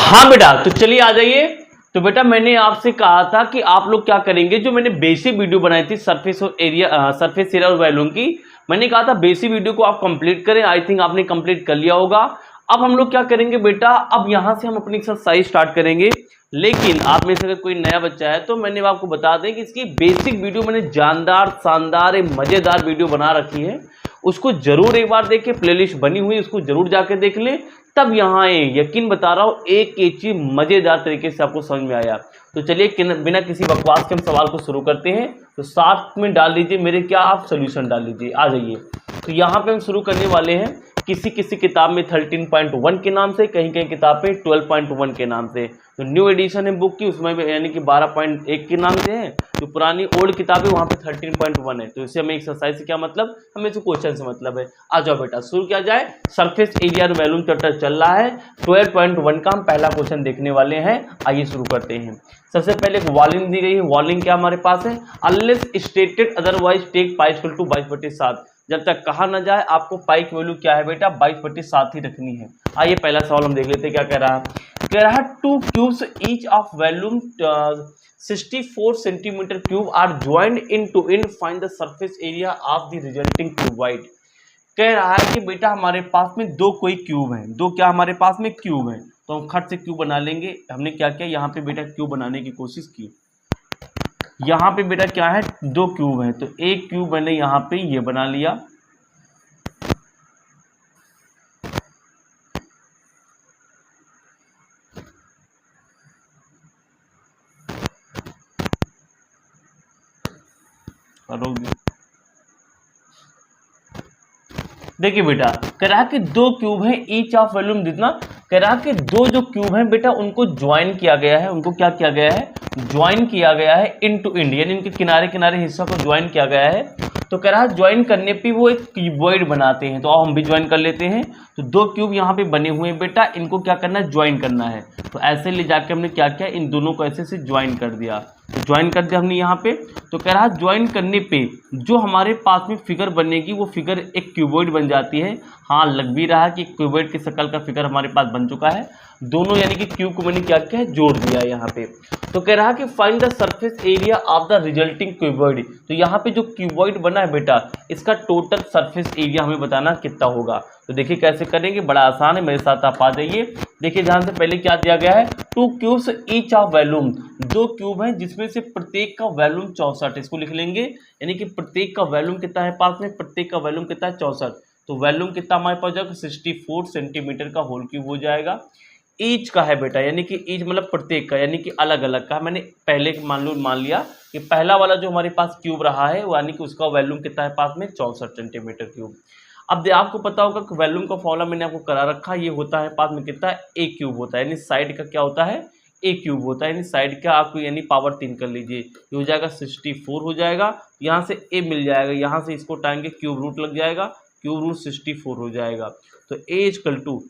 हाँ बेटा, तो चलिए आ जाइए। तो बेटा मैंने आपसे कहा था कि आप लोग क्या करेंगे, जो मैंने बेसिक वीडियो बनाई थी सरफेस एरिया और वॉल्यूम की, मैंने कहा था बेसिक वीडियो को आप कंप्लीट करें। आई थिंक आपने कंप्लीट कर लिया होगा। अब हम लोग क्या करेंगे बेटा, अब यहां से हम अपनी एक्सरसाइज स्टार्ट करेंगे। लेकिन आप में से अगर कोई नया बच्चा है तो मैंने आपको बता दें कि इसकी बेसिक वीडियो मैंने जानदार शानदार मजेदार वीडियो बना रखी है, उसको जरूर एक बार देखें। प्लेलिस्ट बनी हुई, उसको जरूर जाके देख लें, तब यहाँ आए। यकीन बता रहा हूँ एक चीज मजेदार तरीके से आपको समझ में आया। तो चलिए बिना किसी बकवास के हम सवाल को शुरू करते हैं। तो साथ में डाल लीजिए मेरे, क्या आप सोल्यूशन डाल लीजिए, आ जाइए। तो यहाँ पे हम शुरू करने वाले हैं किसी किसी किताब में 13.1 के नाम से, कहीं कहीं किताब पे 12.1 के नाम से। तो न्यू एडिशन है बुक की, उसमें यानी कि 12.1 के नाम से है। जो पुरानी ओल्ड किताब है वहाँ पे 13.1 है। तो इससे हमें एक्सरसाइज से क्या मतलब, हमें से क्वेश्चन से मतलब है। आ जाओ बेटा शुरू किया जाए। सरफेस एरिया और वॉल्यूम चैप्टर चल रहा है। 12.1 का हम पहला क्वेश्चन देखने वाले हैं। आइए शुरू करते हैं। सबसे पहले एक वॉल्यूम दी गई है। वॉल्यूम क्या हमारे पास है, unless stated otherwise take pi equal to 22/7। जब तक कहा ना जाए आपको पाई की वैल्यू क्या है बेटा, 22/7 ही रखनी है। आइए पहला सवाल हम देख लेते हैं क्या कह रहा है। कह रहा है two cubes each of volume 64 centimetre cube are joined end to end, find the surface area of the resulting cuboid. कह रहा है कि बेटा हमारे पास में दो कोई क्यूब हैं, दो क्या हमारे पास में क्यूब हैं। तो हम खट से क्यूब बना लेंगे। हमने क्या किया, यहाँ पे बेटा क्यूब बनाने की कोशिश की। यहाँ पे बेटा क्या है, दो क्यूब है। तो एक क्यूब मैंने यहाँ पे ये बना लिया। करोगे, देखिए बेटा कह रहा कि दो क्यूब है, ईच ऑफ वॉल्यूम जितना। कह रहा कि दो जो क्यूब हैं बेटा उनको ज्वाइन किया गया है। उनको क्या किया गया है, ज्वाइन किया गया है इन टू इंड, यानी इनके किनारे किनारे हिस्सा को ज्वाइन किया गया है। तो कह रहा है ज्वाइन करने पे वो एक क्यूबॉइड बनाते हैं। तो आओ हम भी ज्वाइन कर लेते हैं। तो दो क्यूब यहाँ पे बने हुए हैं बेटा, इनको क्या करना है, ज्वाइन करना है। तो ऐसे ले जाके हमने क्या किया, इन दोनों को ऐसे से ज्वाइन कर दिया। तो ज्वाइन कर दिया हमने यहाँ पे। तो कह रहा है ज्वाइन करने पे जो हमारे पास में फिगर बनेगी वो फिगर एक क्यूबॉइड बन जाती है। हाँ लग भी रहा है कि क्यूबॉइड की शक्ल का फिगर हमारे पास बन चुका है। दोनों यानी कि क्यूब को मैंने क्या किया है, जोड़ दिया है यहाँ पे। तो कह रहा कि find the surface area of the resulting cuboid. तो यहाँ पे जो क्यूबॉइड बना है बेटा, इसका टोटल सरफेस एरिया हमें बताना कितना होगा। तो देखिए कैसे करेंगे, बड़ा आसान है, मेरे साथ आप आ जाइए। देखिए ध्यान से, पहले क्या दिया गया है, two cubes each of volume. दो क्यूब हैं जिसमें से प्रत्येक का वॉल्यूम 64। इसको लिख लेंगे, यानी कि प्रत्येक का वॉल्यूम कितना है पास में, प्रत्येक का वॉल्यूम कितना है, 64। तो वॉल्यूम कितना हमारे पास जाएगा, 64 सेंटीमीटर का होल क्यूब हो जाएगा। ईच का है बेटा, यानी कि ईच मतलब प्रत्येक का, यानी कि अलग अलग का। मैंने पहले मान लिया कि पहला वाला जो हमारे पास क्यूब रहा है यानी कि उसका वॉल्यूम कितना है पास में, 64 सेंटीमीटर क्यूब। अब आपको पता होगा कि वॉल्यूम का फॉर्मूला मैंने आपको करा रखा, ये होता है पास में कितना, ए क्यूब होता है, यानी साइड का क्या होता है, ए क्यूब होता है, यानी साइड का आपको यानी पावर 3 कर लीजिए। ये हो जाएगा 64 हो जाएगा। यहाँ से ए मिल जाएगा, यहाँ से इसको टाएंगे क्यूब रूट लग जाएगा, क्यूब रूट 64 हो जाएगा। तो ए इक्वल टू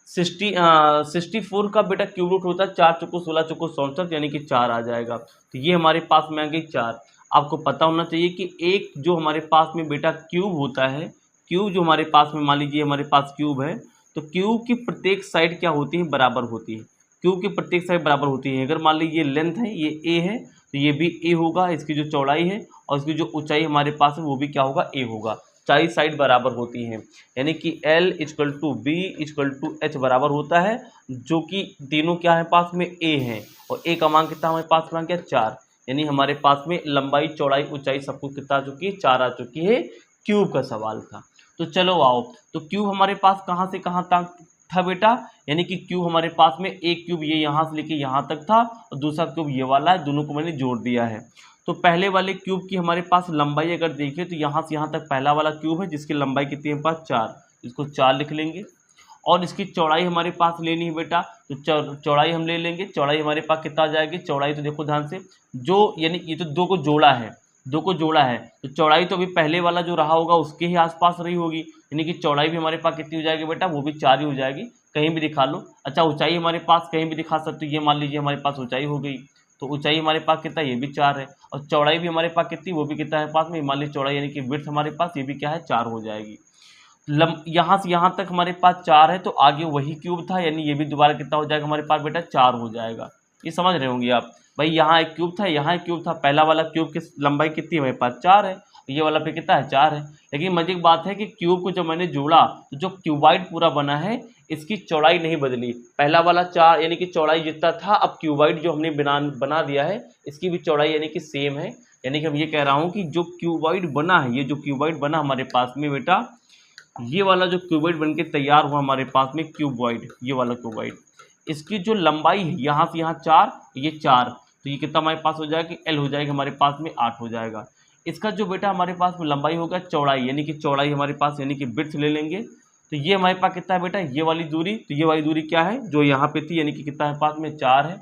64 का बेटा क्यूब रूट होता है 4 चौको 16 चौको 64, यानी कि 4 आ जाएगा। तो ये हमारे पास में आ गई 4। आपको पता होना चाहिए कि एक जो हमारे पास में बेटा क्यूब होता है, क्यूब जो हमारे पास में, मान लीजिए हमारे पास क्यूब है, तो क्यूब की प्रत्येक साइड क्या होती है, बराबर होती है। क्यूब की प्रत्येक साइड बराबर होती है। अगर मान लीजिए ये लेंथ है, ये ए है, तो ये भी ए होगा। इसकी जो चौड़ाई है और इसकी जो ऊंचाई हमारे पास है वो भी क्या होगा, ए होगा। चारों साइड बराबर होती हैं, यानी कि L equal to B equal to H बराबर होता है, जो कि तीनों क्या है पास में, ए हैं। और ए का मान कितना हमारे पास में क्या, 4। यानी हमारे पास में लंबाई चौड़ाई ऊंचाई सब कुछ कितना आ चुकी है, 4 आ चुकी है। क्यूब का सवाल था। तो चलो आओ, तो क्यूब हमारे पास कहाँ से कहाँ तक था बेटा, यानी कि क्यूब हमारे पास में एक क्यूब ये यहाँ से लेके यहाँ तक था और दूसरा क्यूब ये वाला है, दोनों को मैंने जोड़ दिया है। तो पहले वाले क्यूब की हमारे पास लंबाई अगर देखें तो यहाँ से यहाँ तक पहला वाला क्यूब है जिसकी लंबाई कितनी है पास, 4। इसको 4 लिख लेंगे। और इसकी चौड़ाई हमारे पास लेनी है बेटा, तो चौड़ाई हम ले लेंगे। चौड़ाई हमारे पास कितना आ जाएगी, चौड़ाई तो देखो ध्यान से, जो यानी ये तो दो को जोड़ा है, दो को जोड़ा है, तो चौड़ाई तो अभी पहले वाला जो रहा होगा उसके ही आसपास रही होगी, यानी कि चौड़ाई भी हमारे पास कितनी हो जाएगी बेटा, वो भी 4 ही हो जाएगी। कहीं भी दिखा लो। अच्छा ऊंचाई हमारे पास कहीं भी दिखा सकते हो, ये मान लीजिए हमारे पास ऊंचाई हो गई, तो ऊंचाई हमारे पास कितना, ये भी 4 है। और चौड़ाई भी हमारे पास कितनी, वो भी कितना है पास में, मान लीजिए चौड़ाई यानी कि विड्थ हमारे पास ये भी क्या है, 4 हो जाएगी। यहाँ से यहाँ तक हमारे पास 4 है, तो आगे वही क्यूब था, यानी ये भी दोबारा कितना हो जाएगा हमारे पास बेटा 4 हो जाएगा। ये समझ रहे होंगे आप भाई, यहाँ एक क्यूब था, यहाँ एक क्यूब था, पहला वाला क्यूब की लंबाई कितनी है हमारे पास 4 है, ये वाला पे कितना है 4 है। लेकिन मजे की बात है कि क्यूब को जब मैंने जोड़ा तो जो क्यूबाइड पूरा बना है इसकी चौड़ाई नहीं बदली, पहला वाला 4 यानी कि चौड़ाई जितना था, अब क्यूबाइड जो हमने बना दिया है इसकी भी चौड़ाई यानी कि सेम है। यानी कि हम ये कह रहा हूँ कि जो क्यूबाइड बना है, ये जो क्यूबाइड बना हमारे पास में बेटा, ये वाला जो क्यूबाइड बन के तैयार हुआ हमारे पास में क्यूबॉइड, ये वाला क्यूबॉइड, इसकी जो लंबाई है यहाँ से यहाँ 4, ये 4, तो ये कितना हमारे पास हो जाएगा कि एल हो जाएगा हमारे पास में 8 हो जाएगा। इसका जो बेटा हमारे पास में लंबाई होगा चौड़ाई, यानी कि चौड़ाई हमारे पास यानी कि विड्थ ले लेंगे, तो ये हमारे पास कितना है बेटा, ये वाली दूरी, तो ये वाली दूरी क्या है जो यहाँ पे थी, यानी कि कितना है पास में 4 है।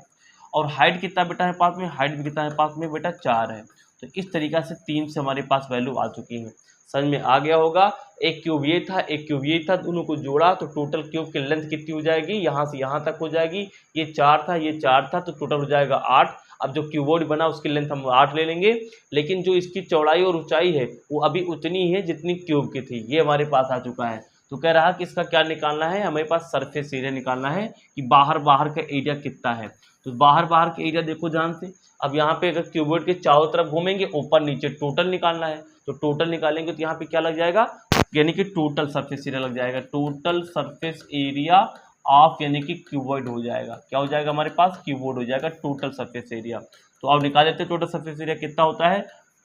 और हाइट कितना बेटा है पास में, हाइट भी कितना है पास में बेटा 4 है। तो इस तरीक़ा से 3 से हमारे पास वैल्यू आ चुकी है। समझ में आ गया होगा। एक क्यूब ये था, एक क्यूब ये था, दोनों को जोड़ा तो टोटल क्यूब की लेंथ कितनी हो जाएगी, यहाँ से यहाँ तक हो जाएगी। ये 4 था, ये 4 था, तो टोटल हो जाएगा 8। अब जो क्यूबॉइड बना उसकी लेंथ हम 8 ले लेंगे, लेकिन जो इसकी चौड़ाई और ऊंचाई है वो अभी उतनी है जितनी क्यूब की थी। ये हमारे पास आ चुका है। तो कह रहा कि इसका क्या निकालना है, हमारे पास सरफेस एरिया निकालना है कि बाहर का एरिया कितना है। तो बाहर का एरिया देखो ध्यान से। अब यहाँ पे अगर क्यूबॉइड के चारों तरफ घूमेंगे, ऊपर नीचे टोटल निकालना है, तो टोटल निकालेंगे तो यहाँ पे क्या लग जाएगा, यानी कि टोटल सरफेस एरिया लग जाएगा। टोटल सरफेस एरिया ऑफ यानी कि क्यूबॉइड हो जाएगा, क्या हो जाएगा हमारे पास, क्यूबॉइड हो जाएगा टोटल सरफेस एरिया। तो अब निकाल देते हैं टोटल सरफेस एरिया कितना होता है,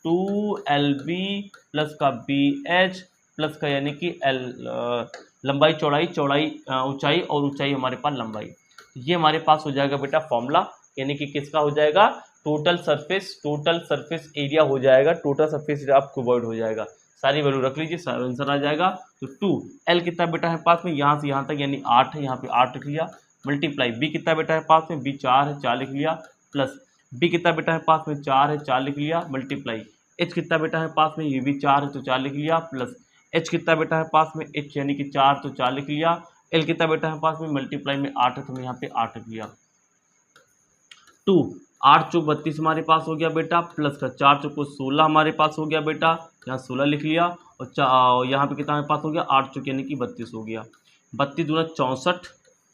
2LB प्लस का BH प्लस का यानी कि L लंबाई चौड़ाई, ऊंचाई और ऊंचाई हमारे पास लंबाई। ये हमारे पास हो जाएगा बेटा फॉर्मूला, यानी कि किसका हो जाएगा, टोटल सरफेस एरिया हो जाएगा, total surface area of cuboid हो जाएगा। सारी वैल्यू रख लीजिए, सारा आंसर आ जाएगा। तो 2L कितना बेटा है पास में, यहाँ से यहाँ तक यानी 8 है, यहाँ पे 8 लिख लिया, मल्टीप्लाई B कितना बेटा है पास में, B 4 है, 4 लिख लिया, प्लस B कितना बेटा है पास में 4 है, 4 लिख लिया, मल्टीप्लाई H कितना बेटा है पास में, ये भी 4 है तो 4 लिख लिया, प्लस H कितना बेटा है पास में, H यानी कि 4 तो 4 लिख लिया, L कितना बेटा है पास में, मल्टीप्लाई में 8 है तो यहाँ पे 8 लिख लिया। 8 चौक 32 हमारे पास हो गया बेटा, प्लस का 4 चौक 16 हमारे पास हो गया बेटा, यहाँ 16 लिख लिया, और यहाँ पे कितना हमारे पास हो गया 8 चौक यानी कि 32 हो गया, 32 दूना 64,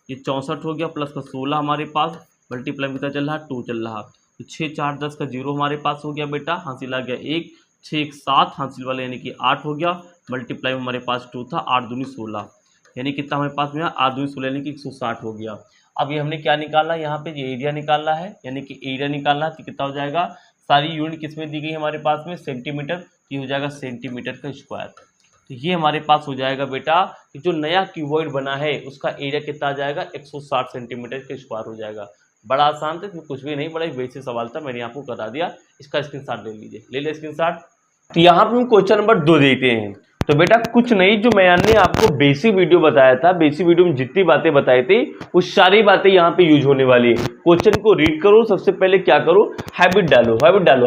ये 64 हो गया, प्लस का 16 हमारे पास, मल्टीप्लाई में कितना चल रहा है 2 चल रहा, तो 6 4 10 का 0 हमारे पास हो गया बेटा, हासिल आ गया 1, 6 1 7 हासिल वाला यानी कि 8 हो गया, मल्टीप्लाई में हमारे पास 2 था, 8 दूनी 16 यानी कितना हमारे पास में 8 दूनी 16 यानी कि 160 हो गया। अब ये हमने क्या निकालना है, यहाँ पे ये एरिया निकालना है, यानी कि एरिया निकालना है तो कितना हो जाएगा, सारी यूनिट किसमें दी गई हमारे पास में, सेंटीमीटर, ये हो जाएगा सेंटीमीटर का स्क्वायर। तो ये हमारे पास हो जाएगा बेटा कि जो नया क्यूबॉइड बना है उसका एरिया कितना आ जाएगा, 160 सेंटीमीटर का स्क्वायर हो जाएगा। बड़ा आसान था, इसमें कुछ भी नहीं, बड़ा बेसिक सवाल था, मैंने आपको करा दिया। इसका स्क्रीनशॉट ले लीजिए, ले ले स्क्रीनशॉट। तो यहाँ पे हम क्वेश्चन नंबर 2 देखते हैं। तो बेटा कुछ नहीं, जो मैंने आपको बेसिक वीडियो बताया था, बेसिक वीडियो में जितनी बातें बताई थी वो सारी बातें यहाँ पे यूज होने वाली है। क्वेश्चन को रीड करो, सबसे पहले क्या करो, हैबिट डालो।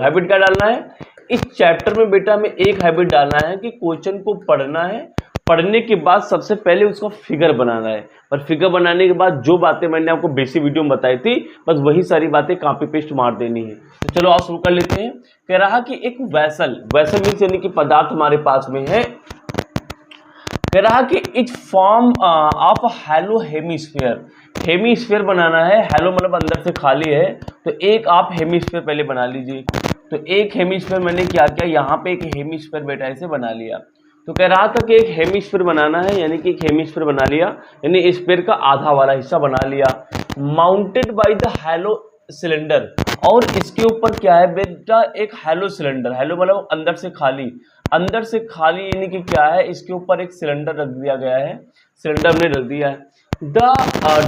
हैबिट क्या डालना है, इस चैप्टर में बेटा हमें एक हैबिट डालना है कि क्वेश्चन को पढ़ना है, पढ़ने के बाद सबसे पहले उसका फिगर बनाना है, और फिगर बनाने के बाद जो बातें मैंने आपको बेसिक वीडियो में बताई थी बस वही सारी बातें कॉपी पेस्ट मार देनी है। तो चलो आप शुरू कर लेते हैं। कह रहा कि एक वेसल मीन्स यानी कि पदार्थ हमारे पास में है। कह रहा कि it form of hollow hemisphere बनाना है। हैलो मतलब अंदर से खाली है, तो एक आप हेमीस्फीयर पहले बना लीजिए। तो एक हेमीस्फीयर मैंने क्या किया, यहाँ पे एक हेमीस्फीयर बेटा ऐसे बना लिया। तो कह रहा था कि एक हेमीस्फीयर बनाना है, यानी कि एक हेमीस्फीयर बना लिया, यानी स्फीयर का आधा वाला हिस्सा बना लिया, mounted by the hello cylinder. और इसके ऊपर क्या है बेटा, एक हैलो सिलेंडर, हैलो मतलब अंदर से खाली यानी कि क्या है, इसके ऊपर एक सिलेंडर रख दिया गया है, सिलेंडर हमने रख दिया है। The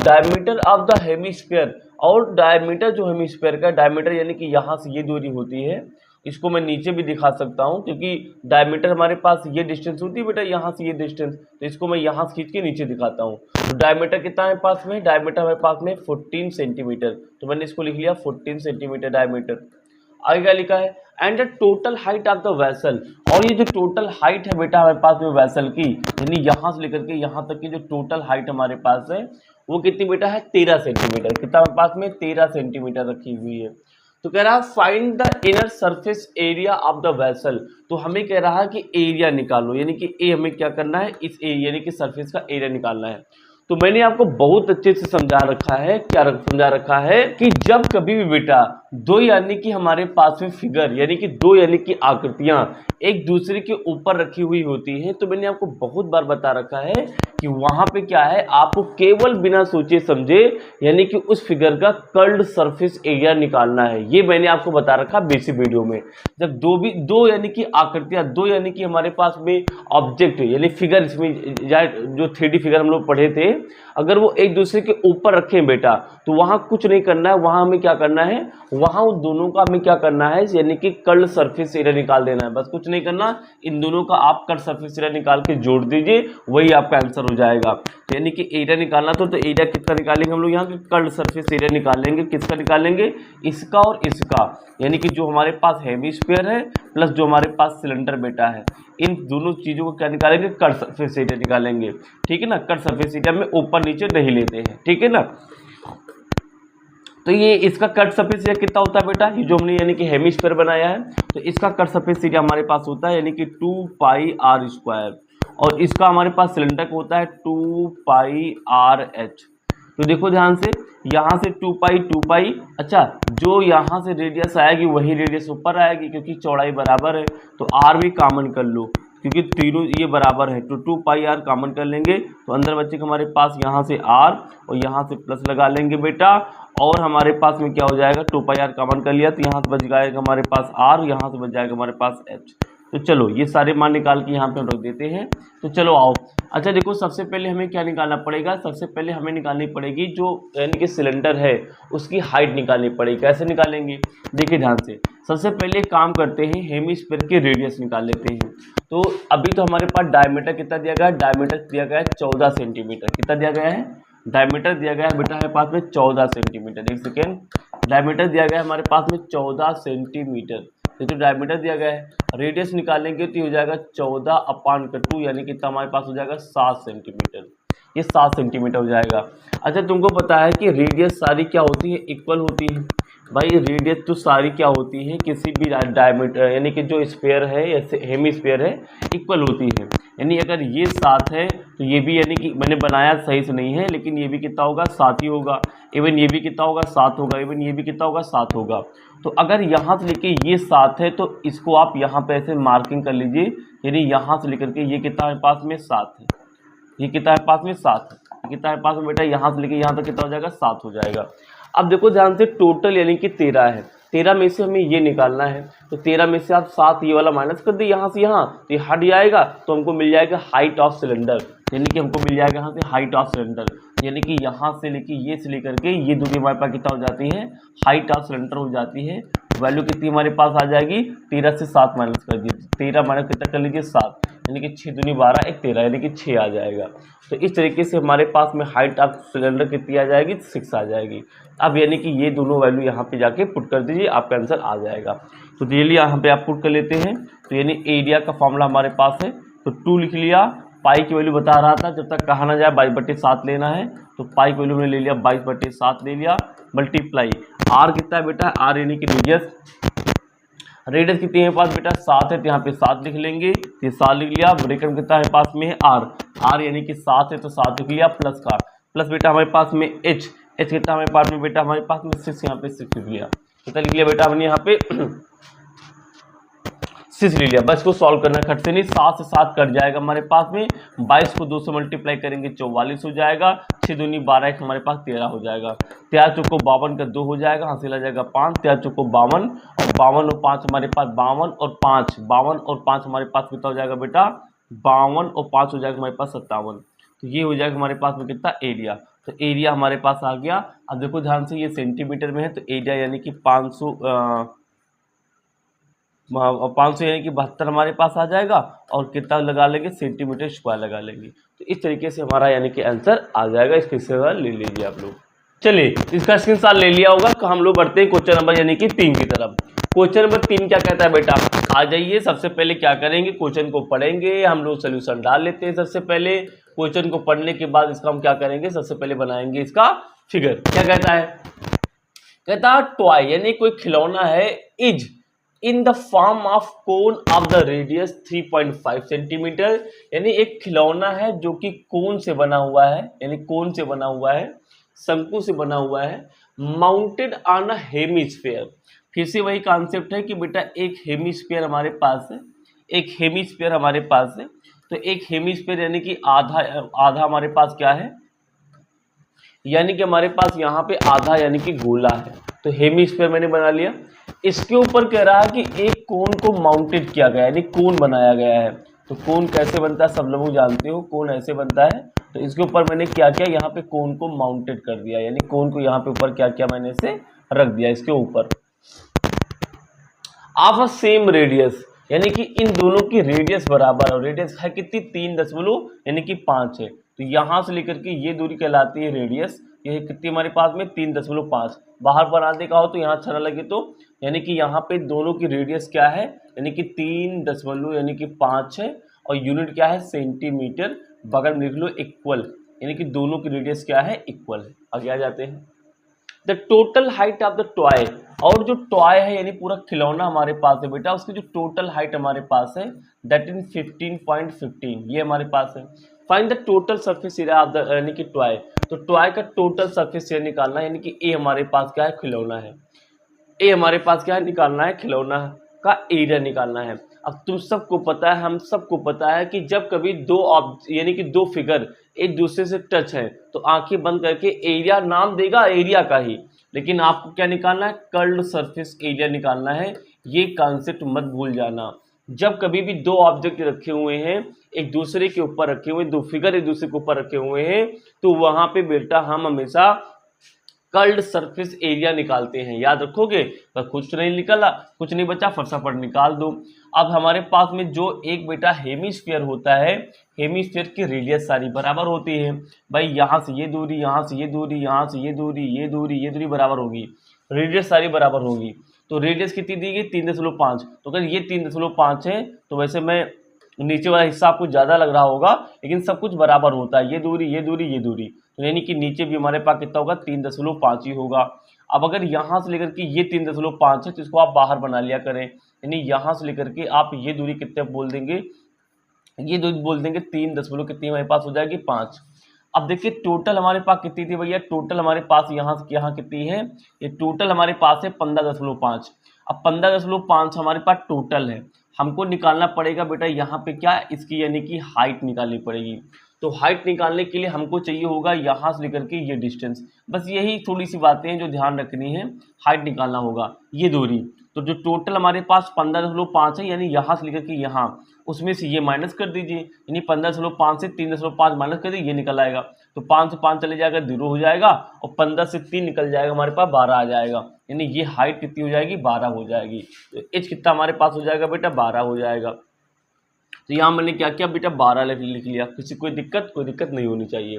diameter of the hemisphere, और डायमीटर जो हेमीस्फीयर का डायमीटर यानी कि यहाँ से ये दूरी होती है, इसको मैं नीचे भी दिखा सकता हूँ क्योंकि डायमीटर हमारे पास ये डिस्टेंस होती है बेटा, यहाँ से ये डिस्टेंस, तो इसको मैं यहाँ से खींच के नीचे दिखाता हूँ। तो डायमीटर कितना है पास में, डायमीटर हमारे पास में 14 सेंटीमीटर, तो मैंने इसको लिख लिया 14 सेंटीमीटर डायमीटर। आगे क्या लिखा है, and the total height of the vessel, और ये जो टोटल हाइट है बेटा हमारे पास में वेसल की, यानी यहाँ से लेकर के यहाँ तक की जो टोटल हाइट हमारे पास है वो कितनी बेटा है, 13 सेंटीमीटर। कितना हमारे पास में 13 सेंटीमीटर रखी हुई है। तो कह रहा है find the inner surface area of the vessel. तो हमें कह रहा है कि एरिया निकालो, यानी कि ए हमें क्या करना है, इस एरिया यानी कि सरफेस का एरिया निकालना है। तो मैंने आपको बहुत अच्छे से समझा रखा है, समझा रखा है कि जब कभी भी बेटा दो यानी कि हमारे पास में फिगर यानी कि दो यानी कि आकृतियां एक दूसरे के ऊपर रखी हुई होती हैं, तो मैंने आपको बहुत बार बता रखा है कि वहां पे क्या है, आपको केवल बिना सोचे समझे यानी कि उस फिगर का कर्ल्ड सरफेस एरिया निकालना है। ये मैंने आपको बता रखा बेसिक वीडियो में। जब दो यानी कि आकृतियां, दो यानी कि हमारे पास में ऑब्जेक्ट यानी फिगर, इसमें जो 3D फिगर हम लोग पढ़े थे, अगर वो एक दूसरे के ऊपर रखें बेटा, तो वहां कुछ नहीं करना है, वहां हमें क्या करना है, वहां उन दोनों का हमें क्या करना है, यानी कि कर्ल्ड सरफेस एरिया निकाल देना है। बस कुछ नहीं करना, इन दोनों का आप कर्ल्ड सरफेस एरिया निकाल के जोड़ दीजिए, वही आपका आंसर हो जाएगा। तो यानी कि एरिया निकालना तो एरिया किसका निकालेंगे हम लोग, यहाँ के कर्ल्ड सरफेस एरिया निकालेंगे। किसका निकालेंगे, इसका और इसका, यानी कि जो हमारे पास हेमिस्फीयर है प्लस जो हमारे पास सिलेंडर बेटा है, इन दोनों चीजों को क्या निकालेंगे, कर्ल्ड सरफेस एरिया निकालेंगे। ठीक है ना, कर्ल्ड सरफेस एरिया में ऊपर नीचे नहीं लेते हैं, ठीक है ना। तो ये इसका कट सरफेस एरिया कितना होता है बेटा, ये जो हमने यानी कि हेमिस्फीयर बनाया है, तो इसका कट सरफेस एरिया हमारे पास होता है यानी कि 2πr², और इसका हमारे पास सिलेंडर का होता है 2πrh। तो देखो ध्यान से, यहाँ से 2π, अच्छा जो यहाँ से रेडियस आएगी वही रेडियस ऊपर आएगी, क्योंकि चौड़ाई बराबर है। तो r भी कॉमन कर लो, क्योंकि तीनों ये बराबर है, तो 2πr कॉमन कर लेंगे, तो अंदर बच्चे के हमारे पास यहाँ से r और यहाँ से प्लस लगा लेंगे बेटा, और हमारे पास में क्या हो जाएगा, 2πr कॉमन कर लिया, तो यहाँ से बच जाएगा हमारे पास r, यहाँ से बच जाएगा हमारे पास h। तो चलो ये सारे मान निकाल के यहाँ पे हम रख देते हैं। तो चलो आओ, अच्छा देखो सबसे पहले हमें क्या निकालना पड़ेगा, सबसे पहले हमें निकालनी पड़ेगी जो यानी कि सिलेंडर है उसकी हाइट निकालनी पड़ेगी। कैसे निकालेंगे, देखिए ध्यान से, सबसे पहले काम करते हैं, हेमिस्फीयर के रेडियस निकाल लेते हैं। तो अभी तो हमारे पास डायमीटर कितना दिया गया है, डायमीटर दिया गया है 14 सेंटीमीटर। कितना दिया गया है, डायमीटर दिया गया है बेटा हमारे पास में 14 सेंटीमीटर। एक सेकेंड, डायमीटर दिया गया है हमारे पास में 14 सेंटीमीटर। ये तो डायमीटर दिया गया है, रेडियस निकालेंगे तो हो जाएगा 14/2, यानी कि हमारे पास हो जाएगा 7 सेंटीमीटर। ये 7 सेंटीमीटर हो जाएगा। अच्छा तुमको पता है कि रेडियस सारी क्या होती है, इक्वल होती है। भाई रेडियस तो सारी क्या होती है, किसी भी डायमीटर यानी कि जो स्फीयर है या हेमिस्फीयर है, इक्वल होती है। यानी अगर ये 7 है तो ये भी, यानी कि मैंने बनाया सही से नहीं है, लेकिन ये भी कितना होगा, 7 ही होगा। इवन ये भी कितना होगा, 7 होगा। इवन ये भी कितना होगा, 7 होगा। तो अगर यहाँ से लेके ये 7 है तो इसको आप यहाँ पे ऐसे मार्किंग कर लीजिए, यानी यहाँ से लेकर के ये कितना है पास में 7 है, ये कितना है पास में 7 है, कितना है पास में बेटा, यहाँ से लेके यहाँ तक कितना हो जाएगा, 7 हो जाएगा। अब देखो ध्यान से, टोटल यानी कि 13 है, 13 में से हमें ये निकालना है। तो 13 में से आप 7 ये वाला माइनस कर दिए यहाँ से, यहाँ तो ये हट जाएगा, तो हमको मिल जाएगा हाइट ऑफ सिलेंडर, यानी कि हमको मिल जाएगा यहाँ से हाइट ऑफ सिलेंडर, यानी कि यहाँ से लेके ये से लेकर के ये दूरी हमारे पास कितना हो जाती है, हाइट ऑफ सिलेंडर हो जाती है। वैल्यू कितनी हमारे पास आ जाएगी, 13 से 7 माइनस कर दीजिए, 13 माइनस कितना कर लीजिए 7, यानी कि 6 दूनी 12, एक 13, यानी कि 6 आ जाएगा। तो इस तरीके से हमारे पास में हाइट ऑफ सिलेंडर कितनी आ जाएगी, 6 आ जाएगी। अब यानी कि ये दोनों वैल्यू यहाँ पे जाके पुट कर दीजिए, आपका आंसर आ जाएगा। तो डेली यहाँ पे आप पुट कर लेते हैं। तो यानी एरिया का फॉर्मूला हमारे पास है, तो 2 लिख लिया, पाई की वैल्यू बता रहा था, जब तक कहा ना जाए 22/7 लेना है, तो पाई की वैल्यू हमने ले लिया 22/7 ले लिया, मल्टीप्लाई आर कितना है बेटा, आर यानी कि रेडियस, रेडियस कितनी है पास बेटा 7 है, तो यहाँ पे 7 लिख लेंगे, ये 7 लिख लिया। ब्रैकेट कितना है पास में है आर, आर यानी कि 7 है तो 7 लिख लिया, प्लस का प्लस बेटा हमारे पास में एच, एच कितना हमारे पास में बेटा, हमारे पास में 6, यहाँ पे 6 लिख लिया। कितना लिख लिया बेटा हमने यहाँ पे 6 ले लिया। बस इसको सॉल्व करना खट से नहीं, 7 से 7 कट जाएगा हमारे पास में, 22 को 2 से मल्टीप्लाई करेंगे 44 हो जाएगा, 6 दूनी 12, हमारे पास 13 हो जाएगा। 13 चौको 52 का 2 हो जाएगा, हासिल आ जाएगा 5, 13 चौको 52 और 52 और 5 हमारे पास 52 और 5, 52 और 5 हमारे पास कितना हो जाएगा बेटा, 52 और 5 हो जाएगा हमारे पास 57। तो ये हो जाएगा हमारे पास में कितना एरिया, तो एरिया हमारे पास आ गया। अब देखो ध्यान से, ये सेंटीमीटर में है, तो एरिया यानी कि 500 यानी कि 72 हमारे पास आ जाएगा, और कितना लगा लेंगे, सेंटीमीटर स्क्वायर लगा लेंगे। तो इस तरीके से हमारा यानी कि आंसर आ जाएगा। इसके स्क्रीनशॉट ले लीजिए आप लोग। चलिए इसका स्क्रीनशॉट ले लिया होगा, तो हम लोग बढ़ते हैं क्वेश्चन नंबर यानी कि 3 की तरफ। क्वेश्चन नंबर 3 क्या कहता है बेटा, आ जाइए। सबसे पहले क्या करेंगे, क्वेश्चन को पढ़ेंगे, हम लोग सोल्यूशन डाल लेते हैं। सबसे पहले क्वेश्चन को पढ़ने के बाद इसका हम क्या करेंगे, सबसे पहले बनाएंगे इसका फिगर। क्या कहता है, कहता टॉय यानी कोई खिलौना है, is in the form of cone of the radius 3.5 centimetre, यानी एक खिलौना है जो कि कोन से बना हुआ है, यानी कोन से बना हुआ है, शंकु से बना हुआ है, माउंटेड ऑन अ हेमिस्फीयर। फिर से वही कॉन्सेप्ट है कि बेटा एक हेमिस्फीयर हमारे पास है, एक हेमिस्फीयर हमारे पास है, तो एक हेमिस्फीयर यानी कि आधा आधा हमारे पास क्या है, यानी कि हमारे पास यहाँ पे आधा यानी कि गोला है, तो हेमिस्फीयर मैंने बना लिया। इसके ऊपर कह रहा है कि एक कोन को माउंटेड किया गया है, यानी कोन बनाया गया है। तो कोन कैसे बनता है सब लोग जानते हो, कोन ऐसे बनता है। तो इसके ऊपर मैंने क्या किया, यहाँ पे कोन को माउंटेड कर दिया, यानी कोन को यहाँ पे ऊपर क्या किया, मैंने इसे रख दिया इसके ऊपर। ऑफ अ सेम रेडियस, यानी कि इन दोनों की रेडियस बराबर है, रेडियस है कितनी 3 यानी कि 5 है। तो यहाँ से लेकर के ये दूरी कहलाती है रेडियस, ये कितनी हमारे पास में 3.5। बाहर बनाने का हो तो यहाँ अच्छा ना लगे तो, यानी कि यहाँ पे दोनों की रेडियस क्या है, यानी कि 3 यानी कि 5 है, और यूनिट क्या है सेंटीमीटर, बगल में लिख लो इक्वल, यानी कि दोनों की रेडियस क्या है इक्वल है। आगे आ जाते हैं। The total height of the toy, और जो टॉय है यानी पूरा खिलौना हमारे पास है बेटा, उसकी जो टोटल हाइट हमारे पास है दैट इज 15.15, ये हमारे पास है। Find the total surface area of the, यानी कि टॉय, तो टॉय का टोटल सरफेस एरिया निकालना है, यानी कि ए हमारे पास क्या है खिलौना है, ए हमारे पास क्या है निकालना है, खिलौना का एरिया निकालना है। अब तुम सबको पता है, हम सबको पता है कि जब कभी यानी कि दो फिगर एक दूसरे से टच है तो आंखें बंद करके एरिया नाम देगा एरिया का ही, लेकिन आपको क्या निकालना है, कर्ल्ड सरफेस एरिया निकालना है। ये कॉन्सेप्ट मत भूल जाना। जब कभी भी दो ऑब्जेक्ट रखे हुए हैं एक दूसरे के ऊपर रखे हुए, दो फिगर एक दूसरे के ऊपर रखे हुए हैं, तो वहां पे बेटा हम हमेशा कर्ल्ड सरफेस एरिया निकालते हैं, याद रखोगे। पर कुछ नहीं निकला, कुछ नहीं बचा, फटाफट निकाल दो। अब हमारे पास में जो एक बेटा हेमिस्फीयर होता है, हेमिस्फीयर की रेडियस सारी बराबर होती है भाई, यहाँ से ये दूरी, यहाँ से ये दूरी, यहाँ से ये दूरी, ये दूरी, ये दूरी बराबर होगी, रेडियस सारी बराबर होगी। तो रेडियस कितनी दी गई 3.5, तो अगर ये 3.5 है तो वैसे मैं नीचे वाला हिस्सा आपको ज़्यादा लग रहा होगा, लेकिन सब कुछ बराबर होता है, ये दूरी, ये दूरी, ये दूरी, तो यानी कि नीचे भी हमारे पास कितना होगा 3.5 ही होगा। अब अगर यहाँ से लेकर के ये 3.5 है तो इसको आप बाहर बना लिया करें, यानी यहाँ से लेकर के आप ये दूरी कितने बोल देंगे, ये दूरी बोल देंगे 3 कितनी हमारे पास हो जाएगी 5। अब देखिए टोटल हमारे पास कितनी थी भैया, टोटल हमारे पास यहाँ से यहाँ कितनी है, ये टोटल हमारे पास है 15.5। अब 15.5 हमारे पास टोटल है, हमको निकालना पड़ेगा बेटा यहाँ पे क्या, इसकी यानी कि हाइट निकालनी पड़ेगी। तो हाइट निकालने के लिए हमको चाहिए होगा यहाँ से लेकर के ये डिस्टेंस, बस यही थोड़ी सी बातें हैं जो ध्यान रखनी है। हाइट निकालना होगा ये दूरी, तो जो टोटल हमारे पास 15.5 है, यानी यहाँ से लेकर के यहाँ, उसमें से ये माइनस कर दीजिए, यानी 15.5 से 3.5 माइनस कर दीजिए, ये निकल आएगा। तो 5 से 5 चले जाएगा 0 हो जाएगा, और 15 से 3 निकल जाएगा, हमारे पास 12 आ जाएगा, यानी ये हाइट कितनी हो जाएगी 12 हो जाएगी। तो एच कितना हमारे पास हो जाएगा बेटा 12 हो जाएगा। तो यहाँ मैंने क्या किया बेटा 12 लिख लिया, किसी कोई दिक्कत नहीं होनी चाहिए।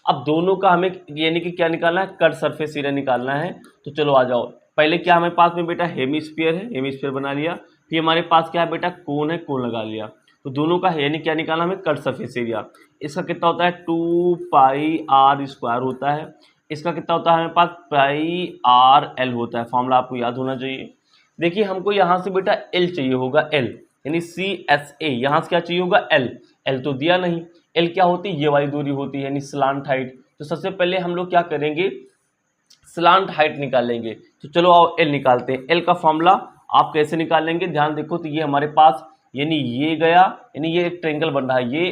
अब दोनों का हमें यानी कि क्या निकालना है, कर्व सरफेस एरिया निकालना है। तो चलो आ जाओ, पहले क्या हमारे पास में बेटा हेमिस्फीयर है, हेमिस्फीयर बना लिया। फिर हमारे पास क्या है बेटा कोन है, कोन लगा लिया। तो दोनों का यानी क्या निकालना हमें कर्व सरफेस एरिया। इसका कितना होता है 2πr² होता है, इसका कितना होता है हमारे पास πrl होता है। फॉर्मूला आपको याद होना चाहिए। देखिए हमको यहाँ से बेटा l चाहिए होगा, l यानी CSA, यहाँ से क्या चाहिए होगा l तो दिया नहीं। l क्या होती है, ये वाली दूरी होती है, यानी स्लांट हाइट। तो सबसे पहले हम लोग क्या करेंगे, स्लांट हाइट निकालेंगे। तो चलो आओ l निकालते हैं। l का फॉर्मूला आप कैसे निकालेंगे, ध्यान देखो। तो ये हमारे पास यानी ये गया, यानी ये एक ट्रायंगल बन रहा है, ये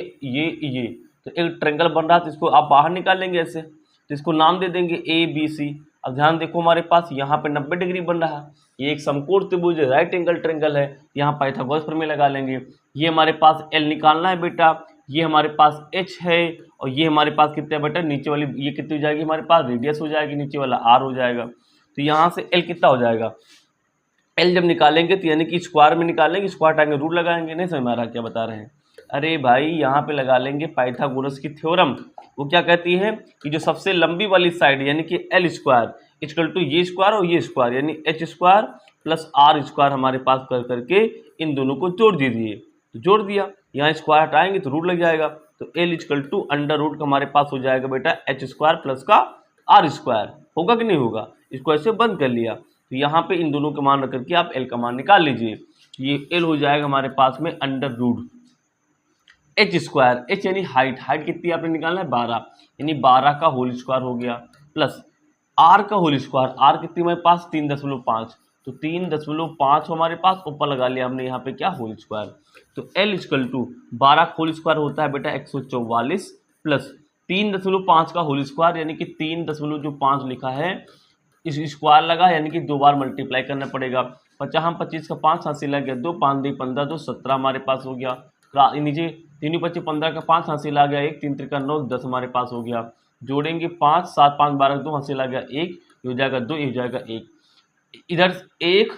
तो एक ट्रायंगल बन रहा है, तो इसको आप बाहर निकालेंगे ऐसे, तो इसको नाम दे देंगे ABC। अब ध्यान देखो हमारे पास यहाँ पे 90 डिग्री बन रहा है, ये एक समकोण त्रिभुज राइट एंगल ट्रायंगल है, यहाँ पाइथागोरस प्रमेय लगा लेंगे। ये हमारे पास L निकालना है बेटा, ये हमारे पास H है, और ये हमारे पास कितना बेटा नीचे वाली ये कितनी हो जाएगी हमारे पास रेडियस हो जाएगी, नीचे वाला R हो जाएगा। तो यहाँ से L कितना हो जाएगा, L जब निकालेंगे तो यानी कि स्क्वायर में निकालेंगे, स्क्वायर टाइम रूट लगाएंगे। नहीं समझ में आ रहा क्या बता रहे हैं, अरे भाई यहाँ पे लगा लेंगे पाइथागोरस की थ्योरम। वो क्या कहती है कि जो सबसे लंबी वाली साइड यानी कि L स्क्वायर इक्वल टू ये स्क्वायर और ये स्क्वायर, यानी H square plus R square हमारे पास कर करके इन दोनों को जोड़ दीजिए। तो जोड़ दिया, यहाँ स्क्वायर हटाएंगे तो रूट लग जाएगा। तो L equal to under root हमारे पास हो जाएगा बेटा H स्क्वायर प्लस का आर स्क्वायर, होगा कि नहीं होगा, इसको ऐसे बंद कर लिया। तो यहाँ पे इन दोनों के मान रख करके आप एल का मान निकाल लीजिए। ये एल हो जाएगा हमारे पास में under root H square, H यानी हाइट, हाइट कितनी आपने निकालना है 12, यानी 12 का होल स्क्वायर हो गया, प्लस आर का होल स्क्वायर, आर कितनी हमारे पास 3.5, तो 3.5 हमारे पास, ऊपर लगा लिया हमने यहाँ पे क्या होल स्क्वायर। तो L equal to 12 whole square होता है बेटा 144 प्लस 3.5 का होल स्क्वायर यानी कि 3.5 लिखा है, इस स्क्वायर लगा यानी कि 2 बार मल्टीप्लाई करना पड़ेगा। 50 का 5 हासिल आ गया 2, 5 2 15, तो 17 हमारे पास हो गया। नीचे 3 25 15 का 5 हासिल आ गया 1, 3 3 9 10 हमारे पास हो गया। जोड़ेंगे 5 7 5 12 2 हासिल आ गया 1, ये हो जाएगा 2, ये हो जाएगा 1। इधर 1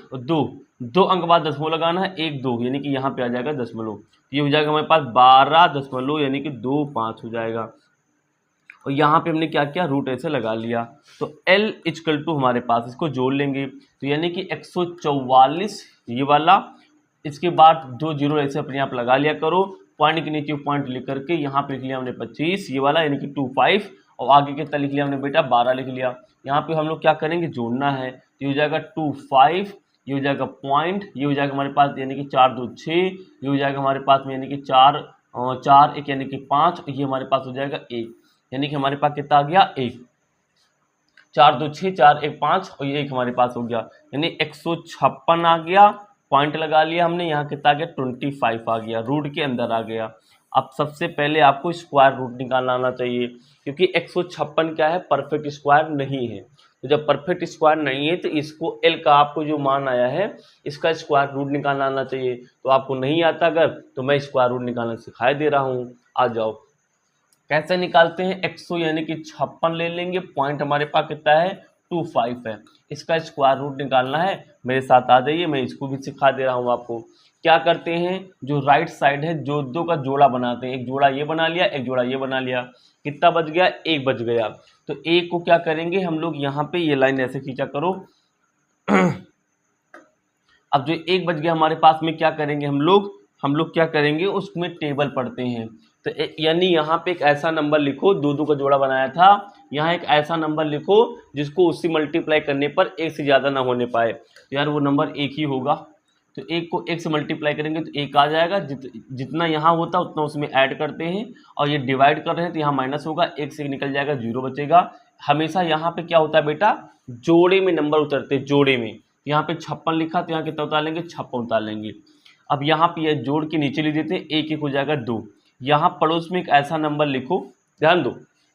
2 अंक बाद दशमलव लगाना है 1 2, यानी कि यहाँ पे आ जाएगा दशमलव, ये हो जाएगा हमारे पास 12 दशमलव यानी कि 2 5 हो जाएगा। और यहाँ पे हमने क्या किया, रूट ऐसे लगा लिया। तो L इक्वल टू हमारे पास, इसको जोड़ लेंगे तो यानी कि 144 ये वाला, इसके बाद 2 जीरो ऐसे अपने आप लगा लिया करो, पॉइंट के नीचे पॉइंट लिख करके यहाँ पे लिख लिया हमने 25 ये वाला यानी कि 25, और आगे कितना लिख लिया हमने बेटा 12 लिख लिया। यहाँ पे हम लोग क्या करेंगे, जोड़ना है, तो ये हो जाएगा 25, ये हो जाएगा पॉइंट, ये हो जाएगा हमारे पास यानी कि 4 2 6, ये हो जाएगा हमारे पास में यानी कि 4 4 1 यानी कि 5, ये हमारे पास हो जाएगा 1, यानी कि हमारे पास कितना आ गया 1, 4 2 6 4 1 5, और ये 1 हमारे पास हो गया, यानी 156 आ गया। पॉइंट लगा लिया हमने, यहाँ कितना आ गया 25 आ गया, रूट के अंदर आ गया। अब सबसे पहले आपको स्क्वायर रूट निकालना आना चाहिए, क्योंकि 156 क्या है, परफेक्ट स्क्वायर नहीं है। तो जब परफेक्ट स्क्वायर नहीं है तो इसको एल का आपको जो मान आया है इसका स्क्वायर रूट निकालना आना चाहिए। तो आपको नहीं आता अगर, तो मैं स्क्वायर रूट निकालना सिखाई दे रहा हूँ, आ जाओ। कैसे निकालते हैं, 100 यानी कि 56 ले लेंगे, पॉइंट हमारे पास कितना है 25 है, इसका स्क्वायर रूट निकालना है, मेरे साथ आ जाइए, मैं इसको भी सिखा दे रहा हूँ आपको। क्या करते हैं, जो राइट साइड है जो दो का जोड़ा बनाते हैं, एक जोड़ा ये बना लिया एक जोड़ा ये बना लिया, कितना बच गया 1 बच गया। तो 1 को क्या करेंगे हम लोग, यहाँ पे ये लाइन ऐसे खींचा करो अब जो 1 बच गया हमारे पास में क्या करेंगे हम लोग क्या करेंगे, उसमें टेबल पढ़ते हैं। तो यानी यहाँ पे एक ऐसा नंबर लिखो, 2 का जोड़ा बनाया था, यहाँ एक ऐसा नंबर लिखो जिसको उससे मल्टीप्लाई करने पर 1 से ज़्यादा ना होने पाए। तो यार वो नंबर 1 ही होगा, तो 1 को 1 से मल्टीप्लाई करेंगे तो 1 आ जाएगा, जितना यहाँ होता उतना उसमें ऐड करते हैं, और ये डिवाइड कर रहे हैं तो यहाँ माइनस होगा, 1 से निकल जाएगा 0 बचेगा। हमेशा यहाँ पे क्या होता है बेटा, जोड़े में नंबर उतरते हैं, जोड़े में। यहाँ पे 56 लिखा तो यहाँ कितना उतार लेंगे, 56 उतार लेंगे। अब यहाँ पे यह जोड़ के नीचे ले देते हैं, 1 1 हो जाएगा 2। यहाँ पड़ोस में एक ऐसा नंबर लिखो, ध्यान दो,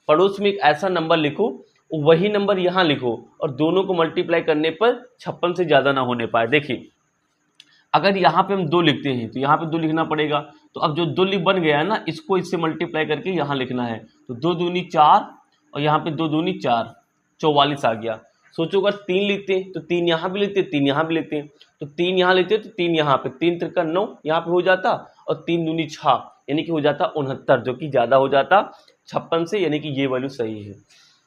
पड़ोस में एक ऐसा नंबर लिखो, वही नंबर यहाँ लिखो, और दोनों को मल्टीप्लाई करने पर 56 से ज़्यादा ना होने पाए। देखिए अगर यहाँ पे हम 2 लिखते हैं तो यहाँ पे 2 लिखना पड़ेगा, तो अब जो 2 बन गया है ना, इसको इससे मल्टीप्लाई करके यहाँ लिखना है, तो 2 दूनी 4 और यहाँ पे 2 दूनी 4, 44 आ गया। सोचो अगर 3 लिखते हैं तो 3 यहाँ भी लिखते हैं, 3 यहाँ भी लिखते हैं, तो 3 यहाँ लिखते हैं तो 3 यहाँ पे, 3 3 9 यहाँ पे हो जाता, और 3 दूनी 6 यानी कि हो जाता 69, जो कि ज़्यादा हो जाता 56 से, यानी कि ये वैल्यू सही है।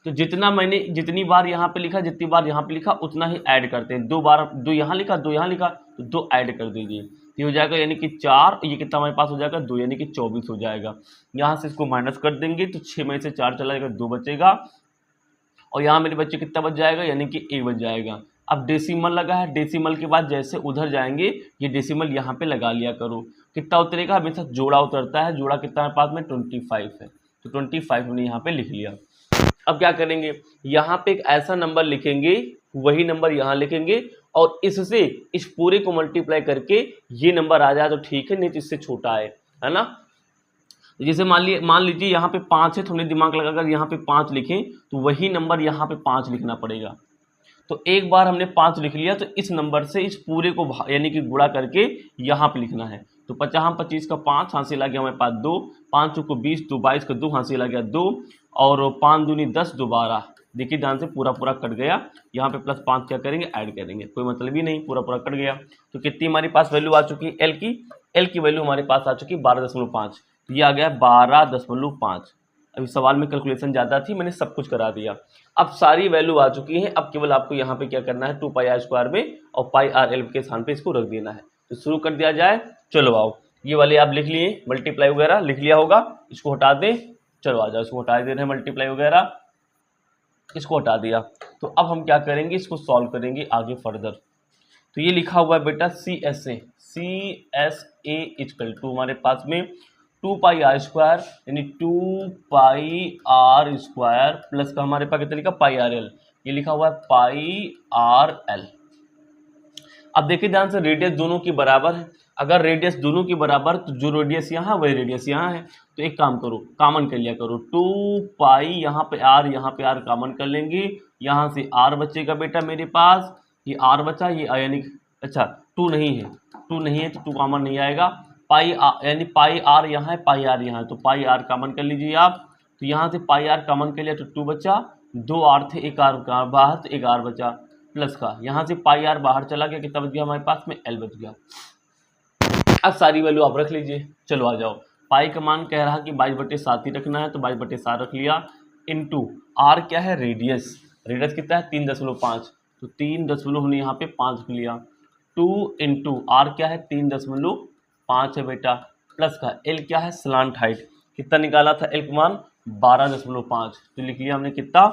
तो जितनी बार यहाँ पे लिखा, जितनी बार यहाँ पे लिखा, उतना ही ऐड करते हैं। 2 बार 2 यहाँ लिखा 2 यहाँ लिखा तो 2 ऐड कर दीजिए, ये हो जाएगा यानी कि 4, ये कितना हमारे पास हो जाएगा 2, यानी कि 24 हो जाएगा। यहाँ से इसको माइनस कर देंगे तो 6 में से 4 चला जाएगा, 2 बचेगा, और यहाँ मेरे बच्चे कितना बच जाएगा, यानी कि 1 बच जाएगा। अब डेसिमल लगा है, डेसिमल के बाद जैसे उधर जाएंगे ये डेसिमल यहाँ पे लगा लिया करो, कितना उतरेगा, हमेशा जोड़ा उतरता है, जोड़ा कितना है पास में 25 है, तो 25 हमने यहाँ पे लिख लिया। अब क्या करेंगे, यहाँ पे एक ऐसा नंबर लिखेंगे, वही नंबर यहाँ लिखेंगे, और इससे इस पूरे को मल्टीप्लाई करके ये नंबर आ जाए तो ठीक है, नहीं तो इससे छोटा है ना। जैसे मान लीजिए यहाँ पे 5 है, थोड़ी दिमाग लगाकर यहाँ पे 5 लिखें तो वही नंबर यहाँ पे 5 लिखना पड़ेगा। तो एक बार हमने 5 लिख लिया तो इस नंबर से इस पूरे को यानी कि गुणा करके यहाँ पे लिखना है। तो 25 का 5 हासिल आ गया हमारे पास 2, 5 को 20, 2 22 का 2 हासिल आ गया 2, और 5 दूनी 10, 2 12। देखिए ध्यान से पूरा कट गया, यहाँ पे प्लस 5 क्या करेंगे, ऐड करेंगे, कोई मतलब ही नहीं, पूरा कट गया। तो कितनी हमारे पास वैल्यू आ चुकी है एल की वैल्यू हमारे पास आ चुकी है 12.5, ये आ गया 12.5। अभी सवाल में कैलकुलेशन ज़्यादा थी, मैंने सब कुछ करा दिया। अब सारी वैल्यू आ चुकी है, अब केवल आपको यहाँ पे क्या करना है, 2πr² में और πr के स्थान पे इसको रख देना है। तो शुरू कर दिया जाए, चलो आओ, ये वाले आप लिख लिए, मल्टीप्लाई वगैरह लिख लिया होगा, इसको हटा दें, चलो आ जाओ, इसको हटा दे रहे हैं मल्टीप्लाई वगैरह, इसको हटा दिया। तो अब हम क्या करेंगे, इसको सॉल्व करेंगे आगे फर्दर। तो ये लिखा हुआ है बेटा सी एस ए टू हमारे पास में 2πr² यानी 2πr² प्लस का हमारे पास कितना लिखा πrl, ये लिखा हुआ है πrl। अब देखिए ध्यान से, रेडियस दोनों की बराबर है। अगर रेडियस दोनों की बराबर तो जो रेडियस यहाँ वही रेडियस यहाँ है। तो एक काम करो, कॉमन कर लिया करो, 2π यहाँ पे r कॉमन कर लेंगे, यहाँ से r बचेगा बेटा मेरे पास, ये r बचा, ये यानी अच्छा 2 नहीं है, 2 नहीं है तो 2 कॉमन नहीं आएगा, पाई यानी पाई r यहाँ है, पाई r यहाँ है, तो पाई r कॉमन कर लीजिए आप। तो यहाँ से पाई r कॉमन कर लिया तो 2 बचा, 2 r थे, एक r बाहर तो एक r बचा, प्लस का यहाँ से पाई r बाहर चला गया, कितना बच गया हमारे पास में, l बच गया। अब सारी वैल्यू आप रख लीजिए, चलो आ जाओ। पाई का मान कह रहा कि 22/7 ही रखना है, तो 22/7 रख लिया, इनटू r क्या है, रेडियस, रेडियस कितना है 3.5, तो 3 हमने यहाँ पे 5 रख लिया, 2 इंटू r क्या है 3.5 है बेटा, प्लस का l क्या है स्लांट हाइट, कितना निकाला था l का मान 12.5, तो लिख लिया हमने कितना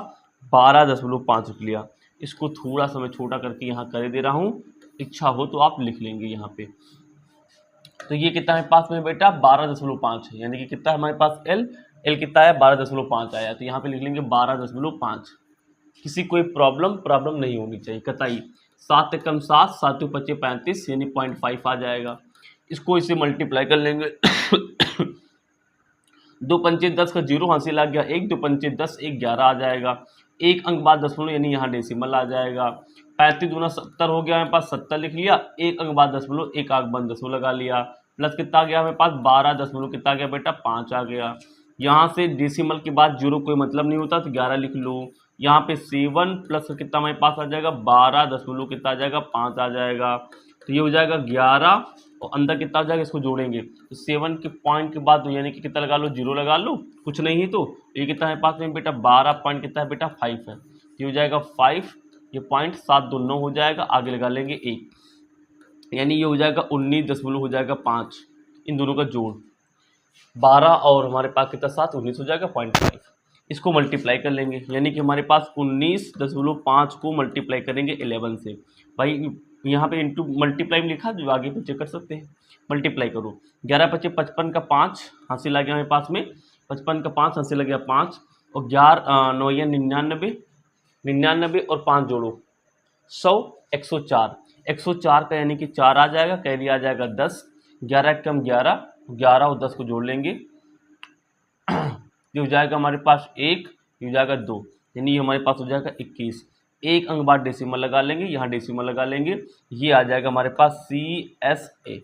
12.5 लिख लिया। इसको थोड़ा सा मैं छोटा करके यहाँ कर दे रहा हूँ, इच्छा हो तो आप लिख लेंगे यहाँ पे। तो ये कितना है पास में बेटा 12.5 है, यानी कि कितना है हमारे पास l कितना है 12.5 आया, तो यहाँ पे लिख लेंगे 12.5। किसी कोई प्रॉब्लम नहीं होनी चाहिए कतई। 7 कम 7, 7 × 5 = 35 यानी 0.5 आ जाएगा। इसको इसे मल्टीप्लाई कर लेंगे 2 पंचे 10 का 0 हासिल आ गया, 1 2 पंचे 10, 1 11 आ जाएगा, एक अंक बाद दशमलव यानी यहाँ डेसिमल आ जाएगा। 35 दूना 70 हो गया, हमारे पास 70 लिख लिया, एक अंक बाद दशमलव, एक अंक बंद दशमलव लगा लिया, प्लस कितना आ गया हमारे पास 12 दशमलव कितना आ गया बेटा 5 आ गया। यहाँ से डेसिमल के बाद 0 कोई मतलब नहीं होता, तो 11 लिख लो, यहाँ पे 7 प्लस कितना हमारे पास आ जाएगा 12 दशमलव कितना आ जाएगा 5 आ जाएगा, तो ये हो जाएगा 11 और अंदर कितना आ जाएगा, इसको जोड़ेंगे तो 7 के पॉइंट के बाद यानी कि कितना लगा लो 0 लगा लो, कुछ नहीं है तो ये कितना है पास में बेटा 12 पॉइंट कितना है बेटा 5 है, ये हो जाएगा 5, ये पॉइंट 7 2 9 हो जाएगा, आगे लगा लेंगे 1, यानी ये हो जाएगा 19 दशमलव हो जाएगा 5, इन दोनों का जोड़ 12 और हमारे पास कितना 7 19 हो जाएगा 0.5। इसको मल्टीप्लाई कर लेंगे, यानी कि हमारे पास 19.5 को मल्टीप्लाई करेंगे 11 से। भाई यहाँ पे इंटू मल्टीप्लाई में लिखा, जो आगे पे चेक कर सकते हैं, मल्टीप्लाई करो 11 × 25 55 का 5 हासिल आ गया हमारे पास में, 55 का 5 हासिल आ गया 5 और 11 9 99 99 और 5 जोड़ो 100 104, 104 का यानी कि 4 आ जाएगा, कैरी आ जाएगा 10, 11 कम 11, 11 और 10 को जोड़ लेंगे ये हो जाएगा हमारे पास 1, ये हो जाएगा 2, यानी हमारे पास हो जाएगा 21, एक अंक बाद डेसिमल लगा लेंगे, यहाँ डेसिमल लगा लेंगे, ये आ जाएगा हमारे पास CSA,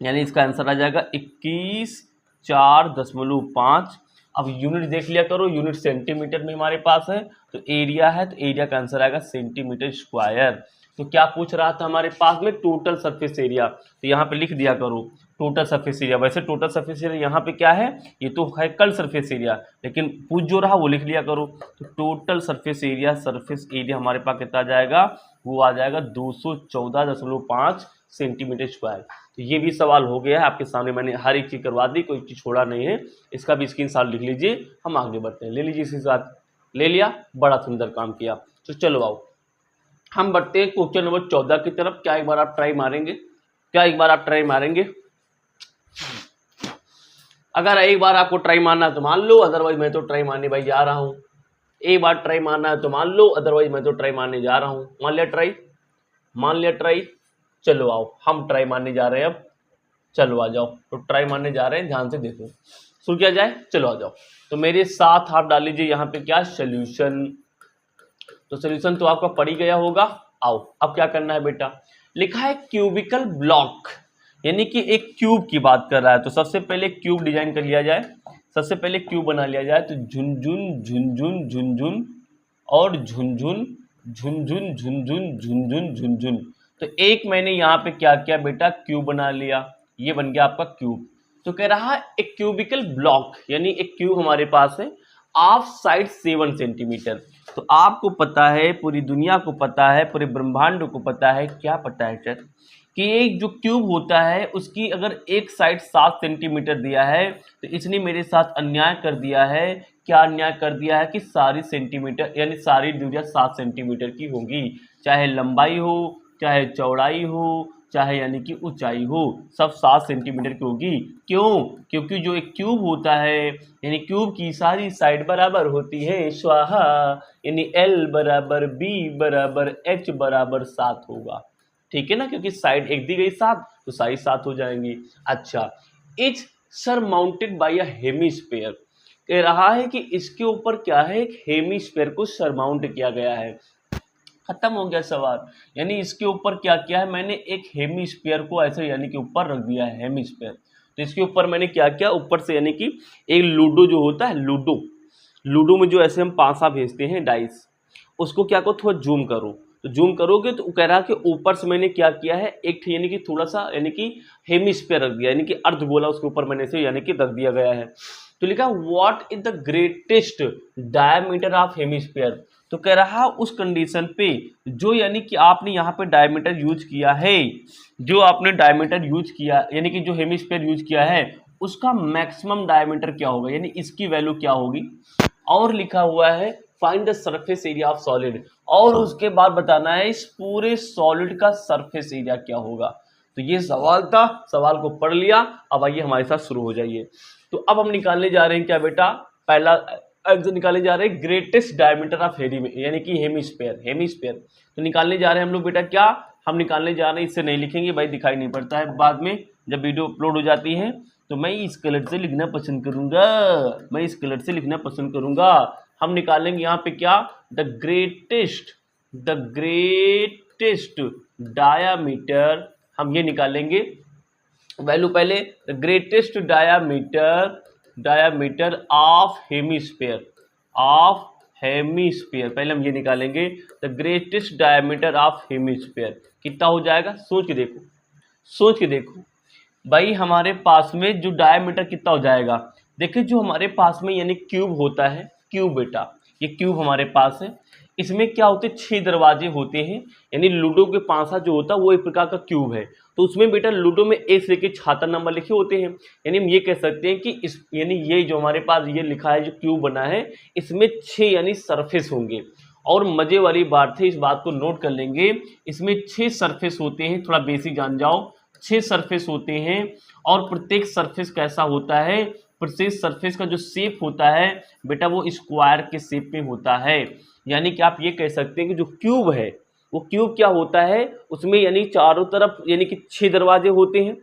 यानी इसका आंसर आ जाएगा 21.4.5। अब यूनिट देख लिया करो, यूनिट सेंटीमीटर में हमारे पास है, तो एरिया है, तो एरिया का आंसर आएगा सेंटीमीटर स्क्वायर। तो क्या पूछ रहा था हमारे पास में, टोटल सरफेस एरिया, तो यहाँ पे लिख दिया करो टोटल सरफेस एरिया। वैसे टोटल सरफेस एरिया यहाँ पे क्या है, ये तो है कल सरफेस एरिया, लेकिन पूछ जो रहा वो लिख लिया करो। तो टोटल सरफेस एरिया हमारे पास कितना आ जाएगा, वो आ जाएगा 214.5 सेंटीमीटर स्क्वायर। तो ये भी सवाल हो गया है आपके सामने, मैंने हर एक चीज़ करवा दी, कोई चीज़ छोड़ा नहीं है। इसका भी स्क्रीनशॉट लिख लीजिए, हम आगे बढ़ते हैं। ले लीजिए, इसके साथ ले लिया, बड़ा सुंदर काम किया। तो चलो आओ हम बढ़ते हैं क्वेश्चन नंबर 14 की तरफ। क्या एक बार आप ट्राई मारेंगे? अगर एक बार आपको ट्राई मारना है तो मान लो, अदरवाइज मैं तो ट्राई मारने भाई जा रहा हूँ। एक बार ट्राई मारना है तो मान लो, अदरवाइज मैं तो ट्राई मारने जा रहा हूँ। मान लिया ट्राई। चलो आओ हम ट्राई मारने जा रहे हैं अब। चलो आ जाओ, तो ट्राई मारने जा रहे हैं, ध्यान से देखो। शुरू किया जाए, चलो आ जाओ। तो मेरे साथ आप डाल लीजिए यहाँ पे क्या, सोल्यूशन। तो सोल्यूशन तो आपका पड़ ही गया होगा। आओ अब क्या करना है बेटा, लिखा है क्यूबिकल ब्लॉक, यानी कि एक क्यूब की बात कर रहा है। तो सबसे पहले क्यूब डिजाइन कर लिया जाए, सबसे पहले क्यूब बना लिया जाए। तो झुनझुन झुनझुन झुनझुन और झुनझुन झुनझुन झुनझुन झुनझुन झुनझुन। तो एक मैंने यहाँ पे क्या किया बेटा, क्यूब बना लिया, ये बन गया आपका क्यूब। तो कह रहा है एक क्यूबिकल ब्लॉक, यानी एक क्यूब हमारे पास है, ऑफ साइड 7 सेंटीमीटर। तो आपको पता है, पूरी दुनिया को पता है, पूरे ब्रह्मांड को पता है, क्या पता है सर, कि एक जो क्यूब होता है उसकी अगर एक साइड 7 सेंटीमीटर दिया है, तो इसने मेरे साथ अन्याय कर दिया है क्या अन्याय कर दिया है कि सारी सेंटीमीटर यानी सारी दूरियां 7 सेंटीमीटर की होगी, चाहे लंबाई हो, चाहे चौड़ाई हो, चाहे यानी कि ऊंचाई हो, सब 7 सेंटीमीटर की होगी। क्यों? क्योंकि जो एक क्यूब होता है यानी क्यूब की सारी साइड बराबर होती है स्वाहा, यानी L बराबर B बराबर H बराबर 7 होगा। ठीक है ना, क्योंकि साइड एक दी गई 7 तो सारी 7 हो जाएंगी। अच्छा, is surmounted bye a hemisphere, कह रहा है कि इसके ऊपर क्या है, एक हेमिस्फीयर को सरमाउंट किया गया है। खत्म हो गया सवाल। यानी इसके ऊपर क्या किया है, मैंने एक हेमिस्फीयर को ऐसे यानी कि ऊपर रख दिया है हेमिस्फीयर। तो इसके ऊपर मैंने क्या किया, ऊपर से यानी कि एक लूडो जो होता है, लूडो में जो ऐसे हम पासा भेजते हैं डाइस, उसको क्या करो थोड़ा जूम करो, तो जूम करोगे तो कह रहा है कि ऊपर से मैंने क्या किया है, एक यानी कि थोड़ा सा यानी कि हेमिस्फीयर रख दिया, यानी कि अर्ध गोला उसके ऊपर मैंने से यानी कि रख दिया गया है। तो लिखा what is the greatest diameter of hemisphere, तो कह रहा उस कंडीशन पे जो यानी कि आपने यहाँ पे डायमीटर यूज किया है, जो आपने डायमीटर यूज किया यानी कि जो हेमिस्फीयर यूज किया है उसका मैक्सिमम डायमीटर क्या होगा, यानी इसकी वैल्यू क्या होगी। और लिखा हुआ है find the surface area of solid, और उसके बाद बताना है इस पूरे सॉलिड का सरफेस एरिया क्या होगा। तो ये सवाल था, सवाल को पढ़ लिया। अब आइए हमारे साथ शुरू हो जाइए। तो अब हम निकालने जा रहे हैं क्या बेटा, पहला आंसर निकालने जा रहे हैं ग्रेटेस्ट डायमीटर ऑफ यानी कि हेमिस्फीयर। तो निकालने जा रहे हैं हम लोग बेटा क्या, हम निकालने जा रहे हैं, इससे नहीं लिखेंगे भाई, दिखाई नहीं पड़ता है बाद में जब वीडियो अपलोड हो जाती है। तो मैं इस कलर से लिखना पसंद करूंगा, मैं इस कलर से लिखना पसंद करूंगा। हम निकालेंगे यहाँ पे क्या, द ग्रेटेस्ट डायामीटर, हम ये निकालेंगे वैल्यू पहले, the greatest diameter of hemisphere पहले हम ये निकालेंगे, the greatest diameter of hemisphere कितना हो जाएगा, सोच के देखो भाई, हमारे पास में जो डायमीटर कितना हो जाएगा। देखिए जो हमारे पास में यानी क्यूब होता है, क्यूब बेटा ये क्यूब हमारे पास है, इसमें क्या होते हैं 6 दरवाजे होते हैं, यानी लूडो के पांसा जो होता है वो एक प्रकार का क्यूब है। तो उसमें बेटा लूडो में ए से लेके 76 नंबर लिखे होते हैं, यानी हम ये कह सकते हैं कि इस यानी ये जो हमारे पास ये लिखा है जो क्यूब बना है इसमें 6 यानी सरफेस होंगे। और मजे वाली बात है, इस बात को नोट कर लेंगे, इसमें 6 सरफेस होते हैं, थोड़ा बेसिक जान जाओ, 6 सरफेस होते हैं। और प्रत्येक सरफेस कैसा होता है, प्रत्येक सरफेस का जो शेप होता है बेटा वो स्क्वायर के शेप में होता है। यानी कि आप ये कह सकते हैं कि जो क्यूब है वो क्यूब क्या होता है, उसमें यानी चारों तरफ यानी कि 6 दरवाजे होते हैं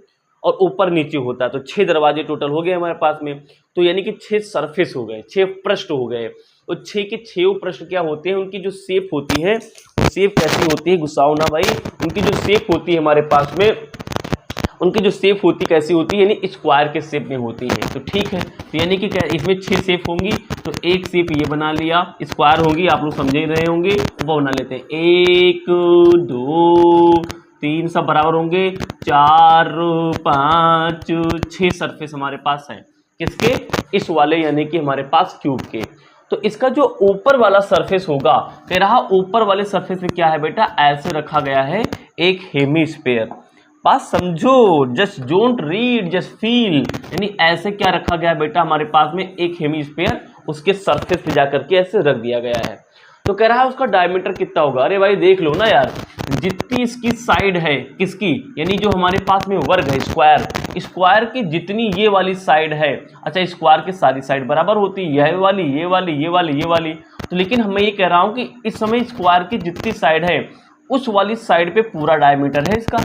और ऊपर नीचे होता है, तो 6 दरवाजे टोटल हो गए हमारे पास में। तो यानी कि 6 सरफेस हो गए, 6 पृष्ठ हो गए। और 6 के 6 पृष्ठ क्या होते हैं, उनकी जो शेप होती है वो शेप कैसी होती है, गुस्साओ ना भाई, उनकी जो शेप होती है हमारे पास में, उनकी जो शेप होती कैसी होती है, यानी स्क्वायर के शेप में होती है। तो ठीक है, तो यानी कि क्या इसमें 6 शेप होंगी, तो एक शेप ये बना लिया, स्क्वायर होगी, आप लोग समझ ही रहे होंगे, वो बना लेते हैं। 1 2 3 सब बराबर होंगे, 4 5 6 सरफेस हमारे पास हैं, किसके, इस वाले यानी कि हमारे पास क्यूब के। तो इसका जो ऊपर वाला सरफेस होगा, कह रहा ऊपर वाले सरफेस में क्या है बेटा, ऐसे रखा गया है एक हेमिस्फीयर। बात समझो, just don't read just feel, यानी ऐसे क्या रखा गया है बेटा, हमारे पास में एक हेमिस्फीयर उसके सरफेस पे जाकर के ऐसे रख दिया गया है। तो कह रहा है उसका डायमीटर कितना होगा, अरे भाई देख लो ना यार, जितनी इसकी साइड है किसकी, यानी जो हमारे पास में वर्ग है स्क्वायर की जितनी ये वाली साइड है, अच्छा स्क्वायर की सारी साइड बराबर होती है, यह वाली ये वाली ये वाली ये वाली। तो लेकिन मैं ये कह रहा हूँ कि इस समय स्क्वायर की जितनी साइड है उस वाली साइड पे पूरा डायमीटर है इसका।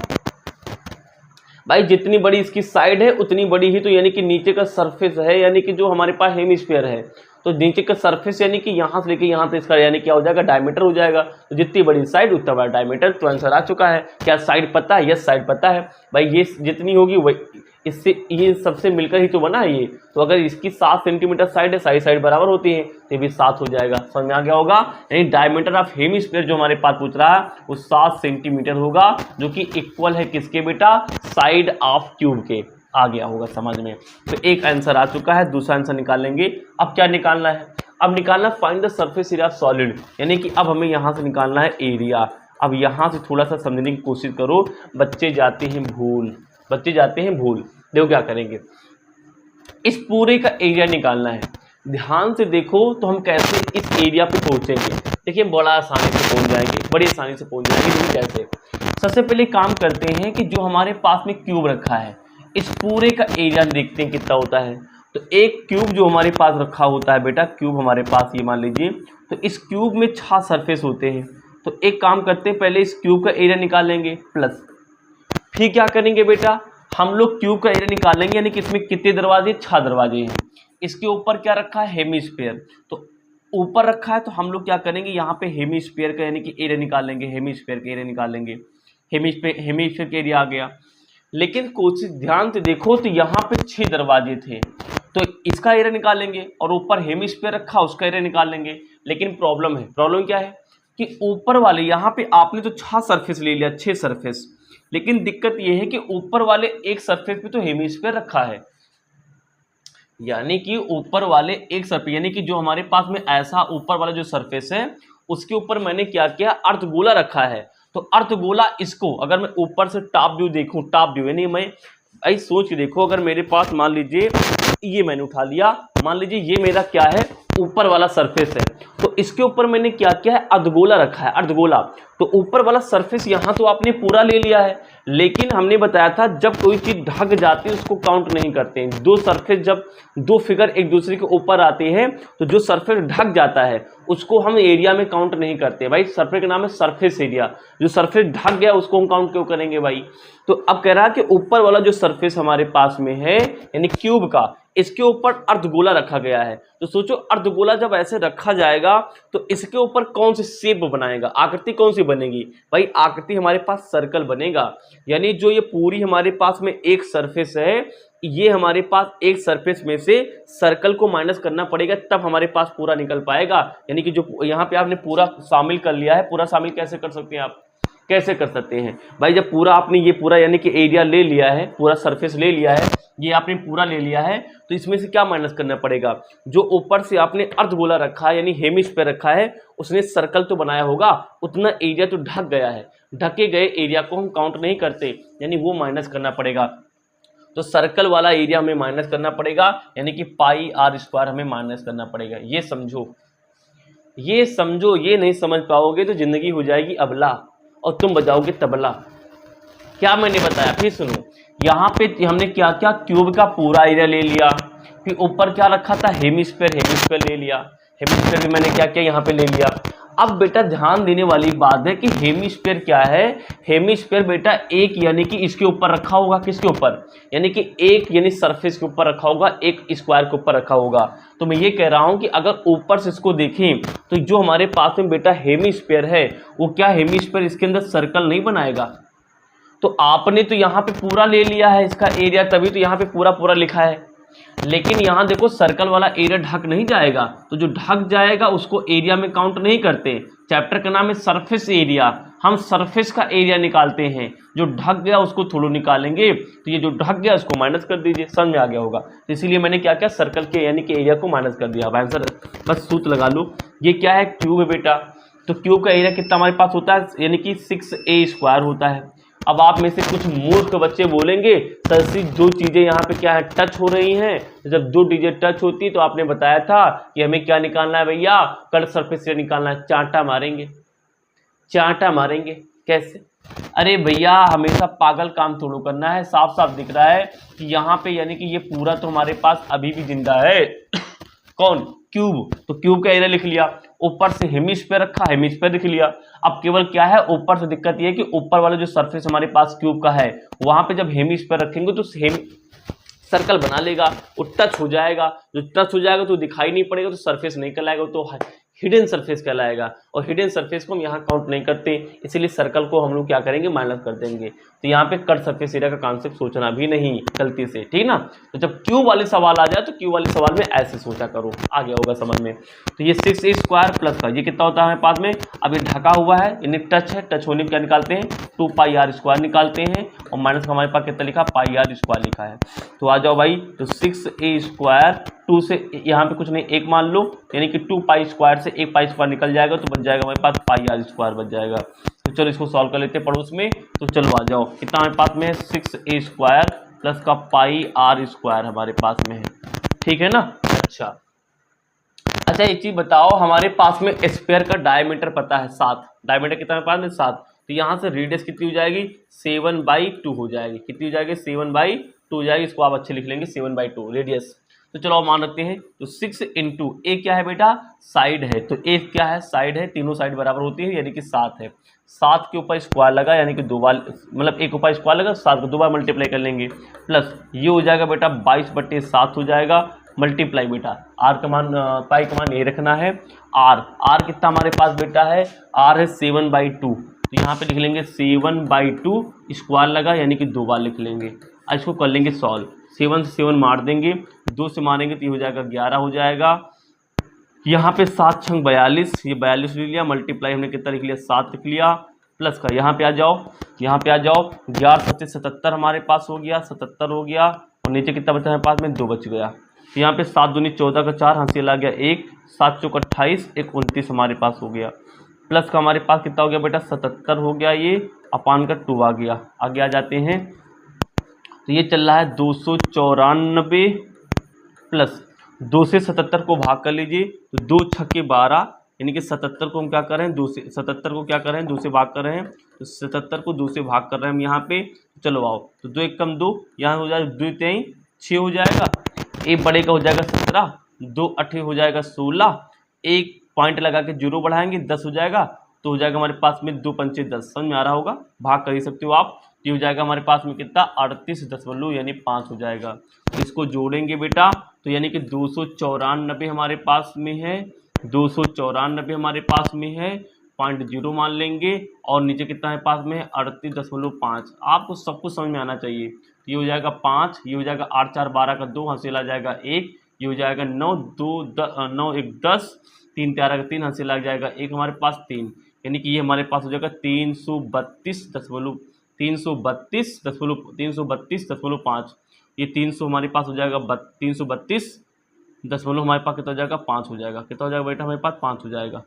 भाई जितनी बड़ी इसकी साइड है उतनी बड़ी ही तो यानी कि नीचे का सरफेस है, यानी कि जो हमारे पास हेमिस्फीयर है, तो नीचे का सरफेस यानी कि यहाँ से लेके यहाँ तक इसका यानी क्या हो जाएगा, डायमीटर हो जाएगा। तो जितनी बड़ी साइड उतना बड़ा डायमीटर। तो आंसर आ चुका है। क्या साइड पता है, यस साइड पता है भाई, ये जितनी होगी वही इससे ये सबसे मिलकर ही तो बना है ये। तो अगर इसकी 7 सेंटीमीटर साइड है, सारी साइड बराबर होती है, तो ये भी 7 हो जाएगा। समझ में आ गया होगा। यानी डायमीटर ऑफ हेमिस्फीयर जो हमारे पास पूछ रहा है वो 7 सेंटीमीटर होगा, जो कि इक्वल है किसके बेटा, साइड ऑफ क्यूब के। आ गया होगा समझ में। तो एक आंसर आ चुका है, दूसरा आंसर निकालेंगे। अब क्या निकालना है, अब निकालना find the surface area of solid, यानी कि अब हमें यहाँ से निकालना है एरिया। अब यहाँ से थोड़ा सा समझने की कोशिश करो, बच्चे जाते हैं भूल। देखो क्या करेंगे, इस पूरे का एरिया निकालना है। ध्यान से देखो तो हम कैसे इस एरिया पे पहुंचेंगे। देखिए बड़ा आसानी से पहुंच जाएंगे, बड़ी आसानी से पहुंच जाएंगे। लेकिन कैसे? सबसे पहले काम करते हैं कि जो हमारे पास में क्यूब रखा है, इस पूरे का एरिया देखते हैं कितना होता है। तो एक क्यूब जो हमारे पास रखा होता है बेटा, क्यूब हमारे पास ये मान लीजिए, तो इस क्यूब में 6 सरफेस होते हैं। तो एक काम करते हैं, पहले इस क्यूब का एरिया निकालेंगे प्लस, फिर क्या करेंगे बेटा, हम लोग क्यूब का एरिया निकालेंगे, यानी कि इसमें कितने दरवाजे? 6 दरवाजे हैं। इसके ऊपर क्या रखा है? हेमीस्फीयर। तो ऊपर रखा है तो हम लोग क्या करेंगे, यहाँ पे हेमीस्फीयर का यानी कि एरिया निकालेंगे, हेमीस्फीयर का एरिया निकालेंगे। हेमीस्फीयर का एरिया आ गया। लेकिन कोशिश ध्यान से देखो तो यहाँ पे 6 दरवाजे थे, तो इसका एरिया निकालेंगे, और ऊपर हेमीस्फीयर रखा उसका एरिया निकालेंगे। लेकिन प्रॉब्लम है, प्रॉब्लम क्या है कि ऊपर वाले यहाँ पे आपने तो 6 सरफेस ले लिया, 6 सरफेस, लेकिन दिक्कत यह है कि ऊपर वाले एक सरफेस पे तो हेमीस्फीयर रखा है, यानी कि ऊपर वाले एक सरफेस, यानी कि जो हमारे पास में ऐसा ऊपर वाला जो सरफेस है उसके ऊपर मैंने क्या किया, अर्धगोला रखा है। तो अर्धगोला इसको अगर मैं ऊपर से टॉप व्यू देखूं, टॉप व्यू यानी मैं ऐसे सोच के देखो, अगर मेरे पास मान लीजिए ये मैंने उठा लिया, मान लीजिए ये मेरा क्या है, ऊपर वाला सरफेस है, तो इसके ऊपर मैंने क्या किया है, अर्धगोला रखा है, अर्धगोला। तो ऊपर वाला सरफेस यहाँ तो आपने पूरा ले लिया है, लेकिन हमने बताया था जब कोई चीज ढक जाती है उसको काउंट नहीं करते हैं। दो सरफेस जब दो फिगर एक दूसरे के ऊपर आते हैं तो जो सरफेस ढक जाता है उसको हम एरिया में काउंट नहीं करते भाई। सरफेस का नाम है सरफेस एरिया, जो सरफेस ढक गया उसको हम काउंट क्यों करेंगे भाई। तो अब कह रहा है कि ऊपर वाला जो सरफेस हमारे पास में है यानी क्यूब का, इसके ऊपर अर्धगोला रखा गया है। तो सोचो अर्धगोला जब ऐसे रखा जाएगा तो इसके ऊपर कौन सी शेप बनाएगा, आकृति कौन सी बनेगी भाई, आकृति हमारे पास सर्कल बनेगा। यानी जो ये पूरी हमारे पास में एक सरफेस है, ये हमारे पास एक सरफेस में से सर्कल को माइनस करना पड़ेगा, तब हमारे पास पूरा निकल पाएगा। यानी कि जो यहाँ पे आपने पूरा शामिल कर लिया है, पूरा शामिल कैसे कर सकते हैं आप, कैसे कर सकते हैं भाई, जब पूरा आपने ये पूरा यानी कि एरिया ले लिया है, पूरा सरफेस ले लिया है, ये आपने पूरा ले लिया है, तो इसमें से क्या माइनस करना पड़ेगा, जो ऊपर से आपने अर्धगोला रखा है यानी हेमिस्फीयर रखा है, उसने सर्कल तो बनाया होगा, उतना एरिया तो ढक गया है, ढके गए एरिया को हम काउंट नहीं करते, यानी वो माइनस करना पड़ेगा। तो सर्कल वाला एरिया हमें माइनस करना पड़ेगा, यानी कि पाई आर स्क्वायर हमें माइनस करना पड़ेगा। ये समझो, ये समझो, ये नहीं समझ पाओगे तो जिंदगी हो जाएगी अबला और तुम बजाओगे तबला। क्या मैंने बताया फिर सुनो, यहाँ पे हमने क्या क्या, क्यूब का पूरा एरिया ले लिया, फिर ऊपर क्या रखा था, हेमिस्फीयर, हेमिस्फीयर ले लिया, हेमिस्फीयर भी मैंने क्या किया यहाँ पे ले लिया। अब बेटा ध्यान देने वाली बात है कि हेमिस्फीयर क्या है, हेमिस्फीयर बेटा एक यानी कि इसके ऊपर रखा होगा, किसके ऊपर, यानी कि एक यानी सरफेस के ऊपर रखा होगा, एक स्क्वायर के ऊपर रखा होगा। तो मैं ये कह रहा हूं कि अगर ऊपर से इसको देखें तो जो हमारे पास में बेटा हेमिस्फीयर है वो क्या, हेमिस्फीयर इसके अंदर सर्कल नहीं बनाएगा। तो आपने तो यहाँ पे पूरा ले लिया है इसका एरिया, तभी तो यहाँ पे पूरा पूरा लिखा है, लेकिन यहाँ देखो सर्कल वाला एरिया ढक नहीं जाएगा, तो जो ढक जाएगा उसको एरिया में काउंट नहीं करते। चैप्टर का नाम है सरफेस एरिया, हम सरफेस का एरिया निकालते हैं, जो ढक गया उसको थोड़ा निकालेंगे, तो ये जो ढक गया उसको माइनस कर दीजिए, समझ में आ गया होगा। तो इसीलिए मैंने क्या किया, सर्कल के यानी कि एरिया को माइनस कर दिया। अब आंसर बस सूत्र लगा लो, ये क्या है, क्यूब है बेटा, तो क्यूब का एरिया कितना हमारे पास होता है, यानी कि 6a स्क्वायर होता है। अब आप में से कुछ मूर्ख बच्चे बोलेंगे सर सी दो चीजें यहाँ पे क्या है, टच हो रही हैं, जब दो चीजें टच होती तो आपने बताया था कि हमें क्या निकालना है भैया, कट सरफेस से निकालना है, चांटा मारेंगे, चांटा मारेंगे कैसे। अरे भैया हमेशा पागल काम थोड़ा करना है, साफ साफ दिख रहा है कि यहाँ पे यानी कि ये पूरा तो हमारे पास अभी भी जिंदा है कौन, क्यूब, तो क्यूब का एरिया लिख लिया, ऊपर से हेमिस्फीयर रखा, हेमिस्फीयर लिख लिया। अब केवल क्या है, ऊपर से दिक्कत ये है कि ऊपर वाला जो सरफेस हमारे पास क्यूब का है वहां पे जब हेमिस्फीयर रखेंगे तो सर्कल बना लेगा, वो टच हो जाएगा, जो टच हो जाएगा तो दिखाई नहीं पड़ेगा, तो सरफेस नहीं कहलाएगा, तो हिडन सरफेस कहलाएगा, और हिडन सरफेस को हम यहाँ काउंट नहीं करते, इसीलिए सर्कल को हम लोग क्या करेंगे, माइनस कर देंगे। तो यहाँ पे कट सरफेस एरिया का कॉन्सेप्ट सोचना भी नहीं गलती से, ठीक ना। तो जब क्यूब वाले सवाल आ जाए तो क्यूब वाले सवाल में ऐसे सोचा करो, आ गया होगा समझ में। तो ये 6a स्क्वायर प्लस का ये कितना होता है हमारे पास में, अब ये ढका हुआ है यानी टच है, टच होने में क्या निकालते हैं, 2 पाई आर स्क्वायर निकालते हैं, और माइनस का हमारे पास कितना लिखा, पाई आर स्क्वायर लिखा है। तो आ जाओ भाई, तो 6a स्क्वायर 2 से यहाँ पे कुछ नहीं, एक मान लो, यानी कि 2 पाई स्क्वायर से 1 पाई स्क्वायर निकल जाएगा, तो बच जाएगा हमारे पास पाई आर स्क्वायर बच जाएगा। तो चलो इसको सॉल्व कर लेते हैं पड़ोस में। तो चलो आ जाओ, कितना हमारे पास में है, 6a स्क्वायर प्लस का पाई आर स्क्वायर हमारे पास में है, ठीक है ना। अच्छा अच्छा एक चीज बताओ, हमारे पास में स्फीयर का डायमीटर पता है 7, डायमीटर कितना है पास में 7, तो यहाँ से रेडियस कितनी हो जाएगी 7/2 हो जाएगी, कितनी हो जाएगी 7/2 हो जाएगी, इसको आप अच्छे लिख लेंगे 7/2 रेडियस। तो चलो आप मान रखते हैं, तो 6 इंटू ए क्या है बेटा साइड है, तो ए क्या है साइड है, तीनों साइड बराबर होती है यानी कि 7 है, 7 के ऊपर स्क्वायर लगा यानी कि 2 बार, मतलब एक ऊपर स्क्वायर लगा 7 को 2 बार मल्टीप्लाई कर लेंगे, प्लस ये हो जाएगा बेटा 22/7 हो जाएगा, मल्टीप्लाई बेटा आर का मान पाई का मान ये रखना है, आर कितना हमारे पास बेटा है, आर है 7/2, तो यहाँ पे लिख लेंगे 7/2 स्क्वायर लगा यानी कि 2 बार लिख लेंगे। अब इसको कर लेंगे सॉल्व, 7 से 7 मार देंगे, 2 से मारेंगे तो ये हो जाएगा 11 हो जाएगा, यहाँ पे 7 छंग 42, ये 42 लिख लिया, मल्टीप्लाई हमने कितना लिख लिया 7 लिख लिया, प्लस का यहाँ पे आ जाओ, यहाँ पे आ जाओ, 11 से 77 हमारे पास हो गया, 77 हो गया, और नीचे कितना बचा हमारे पास में 2 बच गया, तो यहाँ पे 7 दूनी 14 का 4 हासिल आ गया 1, 7 चौक 28, 1 29 हमारे पास हो गया, प्लस का हमारे पास कितना हो गया बेटा 77 हो गया, ये अपान का 2 आ गया, आगे आ जाते हैं, तो ये चल रहा है 294 प्लस 2 से 77 को भाग कर लीजिए, तो 2 छक्के 12 यानी कि 77 को हम क्या कर रहे हैं 2 से 77 को क्या कर रहे हैं 2 से भाग कर रहे हैं, तो 77 को 2 से भाग कर रहे हैं हम यहाँ पे, चलो आओ, तो 2 1 कम 2, यहाँ हो जाएगा 2 3 6 हो जाएगा, एक बड़े का हो जाएगा 17, 2 8 हो जाएगा 16, एक पॉइंट लगा के 0 बढ़ाएंगे 10 हो जाएगा, तो हो जाएगा हमारे पास में 2 पंचे 10, समझ में आ रहा होगा, भाग कर ही सकते हो आप, ये हो जाएगा हमारे पास में कितना 38 यानी 5 हो जाएगा, तो इसको जोड़ेंगे बेटा, तो यानी कि 294 हमारे पास में है, 294 हमारे पास में है, 0.0 मान लेंगे, और नीचे कितना है पास में है 38.5, आपको सब कुछ समझ में आना चाहिए, ये हो जाएगा 5, ये हो जाएगा 8 4 12 का 2 हासिल आ जाएगा 1, ये हो जाएगा 9 2 9 1 10, 3 13 का 3 हासिल आ जाएगा 1 हमारे पास 3, यानी कि ये हमारे पास हो जाएगा 332.5, ये 300 हमारे पास हो जाएगा 332 हमारे पास कितना हो जाएगा 5 हो जाएगा, कितना हो जाएगा बेटा हमारे पास 5 हो जाएगा,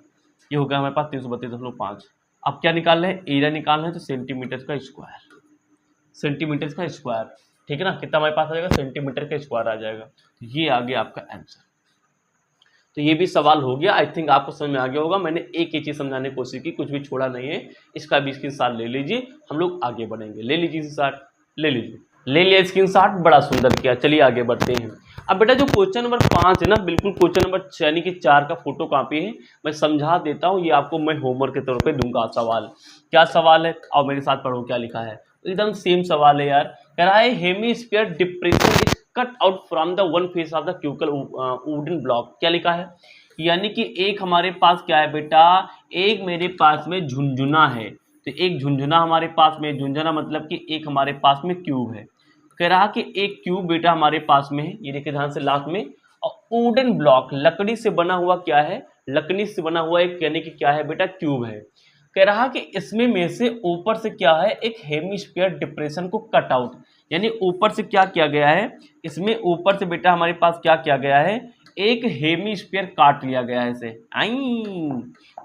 ये हो गया हमारे पास 332.5। अब क्या निकाल रहे हैं एरिया निकालना है, तो सेंटीमीटर का स्क्वायर, सेंटीमीटर का स्क्वायर, ठीक है ना, कितना हमारे पास आ जाएगा सेंटीमीटर का स्क्वायर आ जाएगा, तो ये आ गया आपका आंसर। तो ये भी सवाल हो गया, आई थिंक आपको समझ में आ गया होगा, मैंने एक ही चीज़ समझाने की कोशिश की, कुछ भी छोड़ा नहीं है, इसका भी स्क्रीनशॉट ले लीजिए, हम लोग आगे बढ़ेंगे, ले लीजिए स्क्रीनशॉट, ले लीजिए, ले लिया स्क्रीनशॉट, बड़ा सुंदर किया, चलिए आगे बढ़ते हैं। अब बेटा जो क्वेश्चन नंबर 5 है ना, बिल्कुल क्वेश्चन नंबर यानी कि 4 का फोटो कॉपी है, मैं समझा देता हूँ, ये आपको मैं होमवर्क के तौर पे दूंगा सवाल, क्या सवाल है और मेरे साथ पढ़ो क्या लिखा है, एकदम सेम सवाल है यार, कह रहा है hemisphere depression is cut out from the one face of the cubical wooden block, क्या लिखा है, यानी कि एक हमारे पास क्या है बेटा, एक मेरे पास में झुंझुना है, तो एक झुंझुना हमारे पास में, झुंझुना मतलब कि एक हमारे पास में क्यूब है, कह रहा कि एक क्यूब बेटा हमारे पास में है, ये देखिए ध्यान से लास्ट में, और वुडन ब्लॉक लकड़ी से बना हुआ क्या है, लकड़ी से बना हुआ एक यानी कि क्या है बेटा क्यूब है, कह रहा कि इसमें में से ऊपर से क्या है एक हेमिस्फीयर डिप्रेशन को कट आउट, यानी ऊपर से क्या किया गया है, इसमें ऊपर से बेटा हमारे पास क्या किया गया है, एक हेमिस्फीयर काट लिया गया है इसे, आई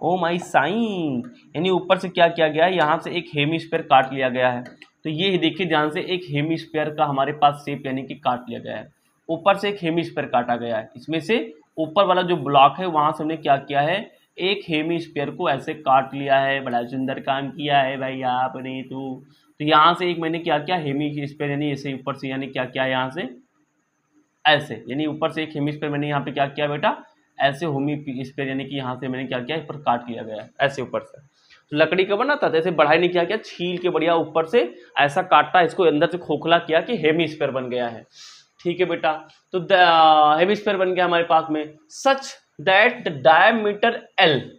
ओ माई साइन, यानी ऊपर से क्या किया गया है, यहाँ से एक हेमिस्फीयर काट लिया गया है, तो ये देखिए ध्यान से एक हेमिस्फीयर का हमारे पास शेप यानी कि काट लिया गया है, ऊपर से एक हेमिस्फीयर काटा गया है, इसमें से ऊपर वाला जो ब्लॉक है वहां से हमने क्या किया है, एक हेमिस्फीयर को ऐसे काट लिया है, बड़ा सुंदर काम किया है भाई आपने, तो यहाँ से एक मैंने क्या किया हेमिस्फीयर यानी ऐसे ऊपर से यानी क्या किया यहाँ से ऐसे, यानी ऊपर से एक हेमिस्फीयर मैंने यहाँ पे क्या किया बेटा ऐसे हेमिस्फीयर यानी कि यहाँ से मैंने क्या किया ऊपर काट लिया गया है ऐसे ऊपर से, तो लकड़ी का बना था तो ऐसे बढ़ाई ने क्या किया छील के बढ़िया ऊपर से ऐसा काटा, इसको अंदर से खोखला किया कि हेमिस्फीयर बन गया है, ठीक है बेटा, तो हेमिस्फीयर बन गया हमारे पास में, such that the diameter L,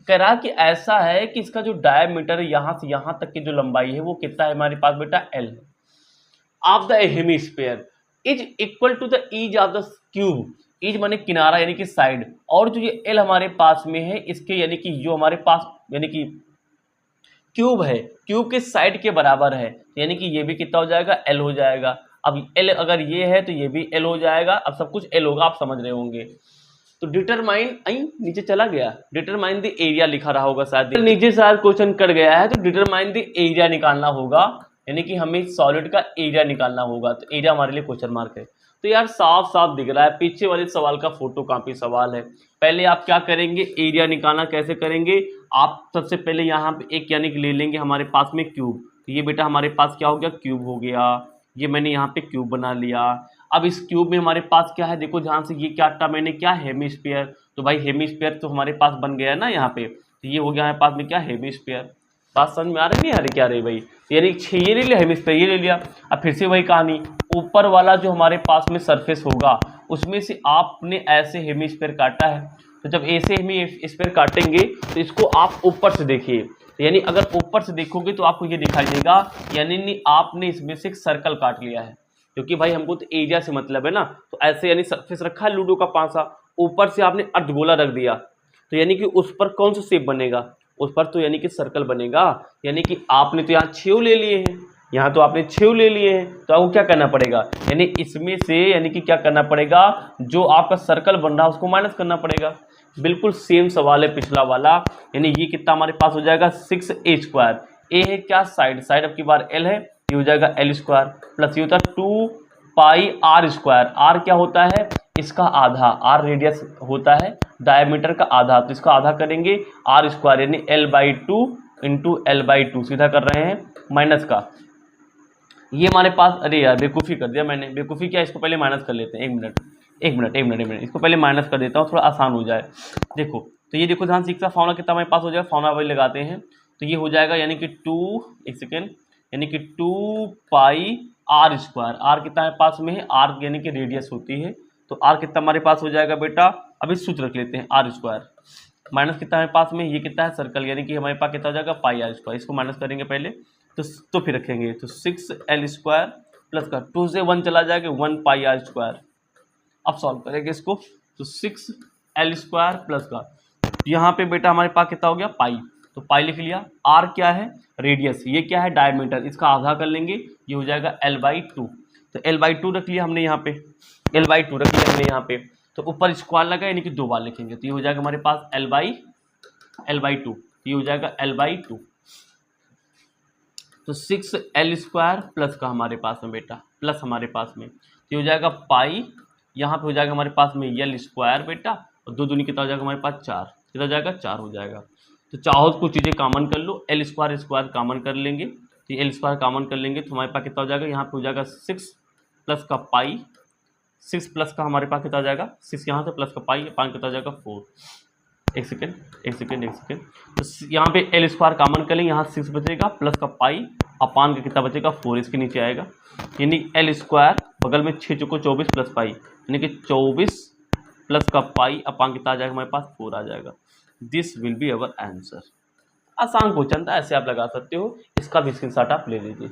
कह रहा कि ऐसा है कि इसका जो डायमीटर है यहाँ से यहाँ तक की जो लंबाई है वो कितना है हमारे पास बेटा L of the hemisphere is equal to the edge of the cube, edge माने किनारा यानी कि साइड, और जो ये एल हमारे पास में है इसके यानी कि जो हमारे पास यानी कि क्यूब है क्यूब के साइड के बराबर है, यानी कि ये भी कितना हो जाएगा एल हो जाएगा, अब एल अगर ये है तो ये भी एल हो जाएगा, अब सब कुछ एल होगा आप समझ रहे होंगे, तो डिटरमाइन नीचे चला गया, डिटरमाइन द एरिया लिखा रहा होगा शायद नीचे शायद क्वेश्चन कट गया है, तो डिटरमाइन द एरिया निकालना होगा, यानी कि हमें सॉलिड का एरिया निकालना होगा, तो एरिया हमारे लिए क्वेश्चन मार्क है, तो यार साफ साफ दिख रहा है पीछे वाले सवाल का फोटो कॉपी सवाल है। पहले आप क्या करेंगे, एरिया निकालना कैसे करेंगे, आप सबसे पहले यहाँ पे एक यानी कि ले लेंगे हमारे पास में क्यूब। तो ये बेटा हमारे पास क्या हो गया, क्यूब हो गया। ये मैंने यहाँ पे क्यूब बना लिया। अब इस क्यूब में हमारे पास क्या है, देखो ध्यान से, ये क्या था मैंने, क्या हेमिस्फीयर। तो भाई हेमिस्फीयर तो हमारे पास बन गया ना यहाँ पे, तो ये हो गया हमारे पास में क्या, हेमिस्फीयर। बात समझ में आ रही नहीं आ रही क्या रही भाई, यानी ये ले लिया हेमिस्फीयर, ये ले लिया। अब फिर से वही कहानी, ऊपर वाला जो हमारे पास में सरफेस होगा उसमें से आपने ऐसे हेमिस्फीयर काटा है, तो जब ऐसे हेमिस्फीयर काटेंगे तो इसको आप ऊपर से देखिए, तो यानी अगर ऊपर से देखोगे तो आपको ये दिखाई देगा, यानी आपने इसमें से एक सर्कल काट लिया है, क्योंकि भाई हमको तो एरिया से मतलब है ना। तो ऐसे यानी सरफेस रखा है लूडो का पासा, ऊपर से आपने अर्धगोला रख दिया, तो यानी कि उस पर कौन सा शेप बनेगा, उस पर तो यानी कि सर्कल बनेगा। यानी कि आपने तो यहाँ 6 ले लिए हैं, यहाँ तो आपने 6 ले लिए हैं, तो आपको क्या करना पड़ेगा, यानी इसमें से यानी कि क्या करना पड़ेगा, जो आपका सर्कल बन रहा है उसको माइनस करना पड़ेगा। बिल्कुल सेम सवाल है पिछला वाला। यानी ये कितना हमारे पास हो जाएगा 6a²। ए है क्या, साइड अब की बार l है, ये हो जाएगा l² प्लस ये होता है 2πr²। आर क्या होता है, इसका आधा, आर रेडियस होता है डायमीटर का आधा, तो इसका आधा करेंगे r² यानी l/2 इंटू l/2 सीधा कर रहे हैं माइनस का। ये हमारे पास, अरे यार बेवकूफ़ी कर दिया मैंने, बेवकूफ़ी क्या, इसको पहले माइनस कर लेते हैं, एक मिनट इसको पहले माइनस कर देता हूँ, थोड़ा आसान हो जाए। देखो तो ये देखो ध्यान से, इसका फॉर्मूला कितना हमारे पास हो जाएगा, फॉर्मूला वही लगाते हैं, तो ये हो जाएगा यानी कि 2πr²। आर कितना हमारे पास में है, आर यानी कि रेडियस होती है, तो आर कितना हमारे पास हो जाएगा बेटा, अभी सूत्र रख लेते हैं, r² माइनस कितना हमारे पास में, ये कितना है सर्कल, यानी कि हमारे पास कितना हो जाएगा πr²। इसको माइनस करेंगे पहले तो फिर रखेंगे, तो 6l² प्लस का 2 से 1 चला जाएगा 1πr²। अब सॉल्व करेंगे इसको, तो 6l² प्लस का, यहाँ पे बेटा हमारे पास कितना हो गया, पाई, तो पाई लिख लिया। आर क्या है, रेडियस, ये क्या है, डायमीटर, इसका आधा कर लेंगे, ये हो जाएगा l/2, तो l/2 रख लिया हमने यहाँ पे, l/2 रख लिया हमने यहाँ पे, तो ऊपर स्क्वायर लगा यानी कि 2 बार लिखेंगे, तो ये हो जाएगा हमारे पास l/2, ये हो जाएगा l/2, तो 6l² प्लस का हमारे पास में बेटा, प्लस हमारे पास में, तो ये हो जाएगा पाई, यहाँ पे हो जाएगा हमारे पास में l² बेटा, और 2 दूनी कितना हो जाएगा हमारे पास 4, कितना हो जाएगा 4 हो जाएगा। तो चाहो तो कुछ चीज़ें कॉमन कर लो, l² कॉमन कर लेंगे, तो l² कॉमन कर लेंगे तो हमारे पास कितना हो जाएगा, यहाँ पे हो जाएगा 6 प्लस का पाई, 6 प्लस का हमारे पास कितना हो जाएगा, 6 यहाँ से प्लस का पाई, पाई कितना हो जाएगा 4। एक सेकेंड, तो यहाँ पे l² कॉमन कर लेंगे, यहाँ 6 बचेगा प्लस का पाई, अपान का कितना बचेगा 4, इसके नीचे आएगा, यानी l² बगल में 6 चौको 24 प्लस पाई, यानी कि 24 प्लस का पाई अपान कितना आ जाएगा हमारे पास 4 आ जाएगा। This will be our answer. आसान क्वेश्चन था, ऐसे आप लगा सकते हो, इसका भी स्क्रीनशॉट आप ले लीजिए।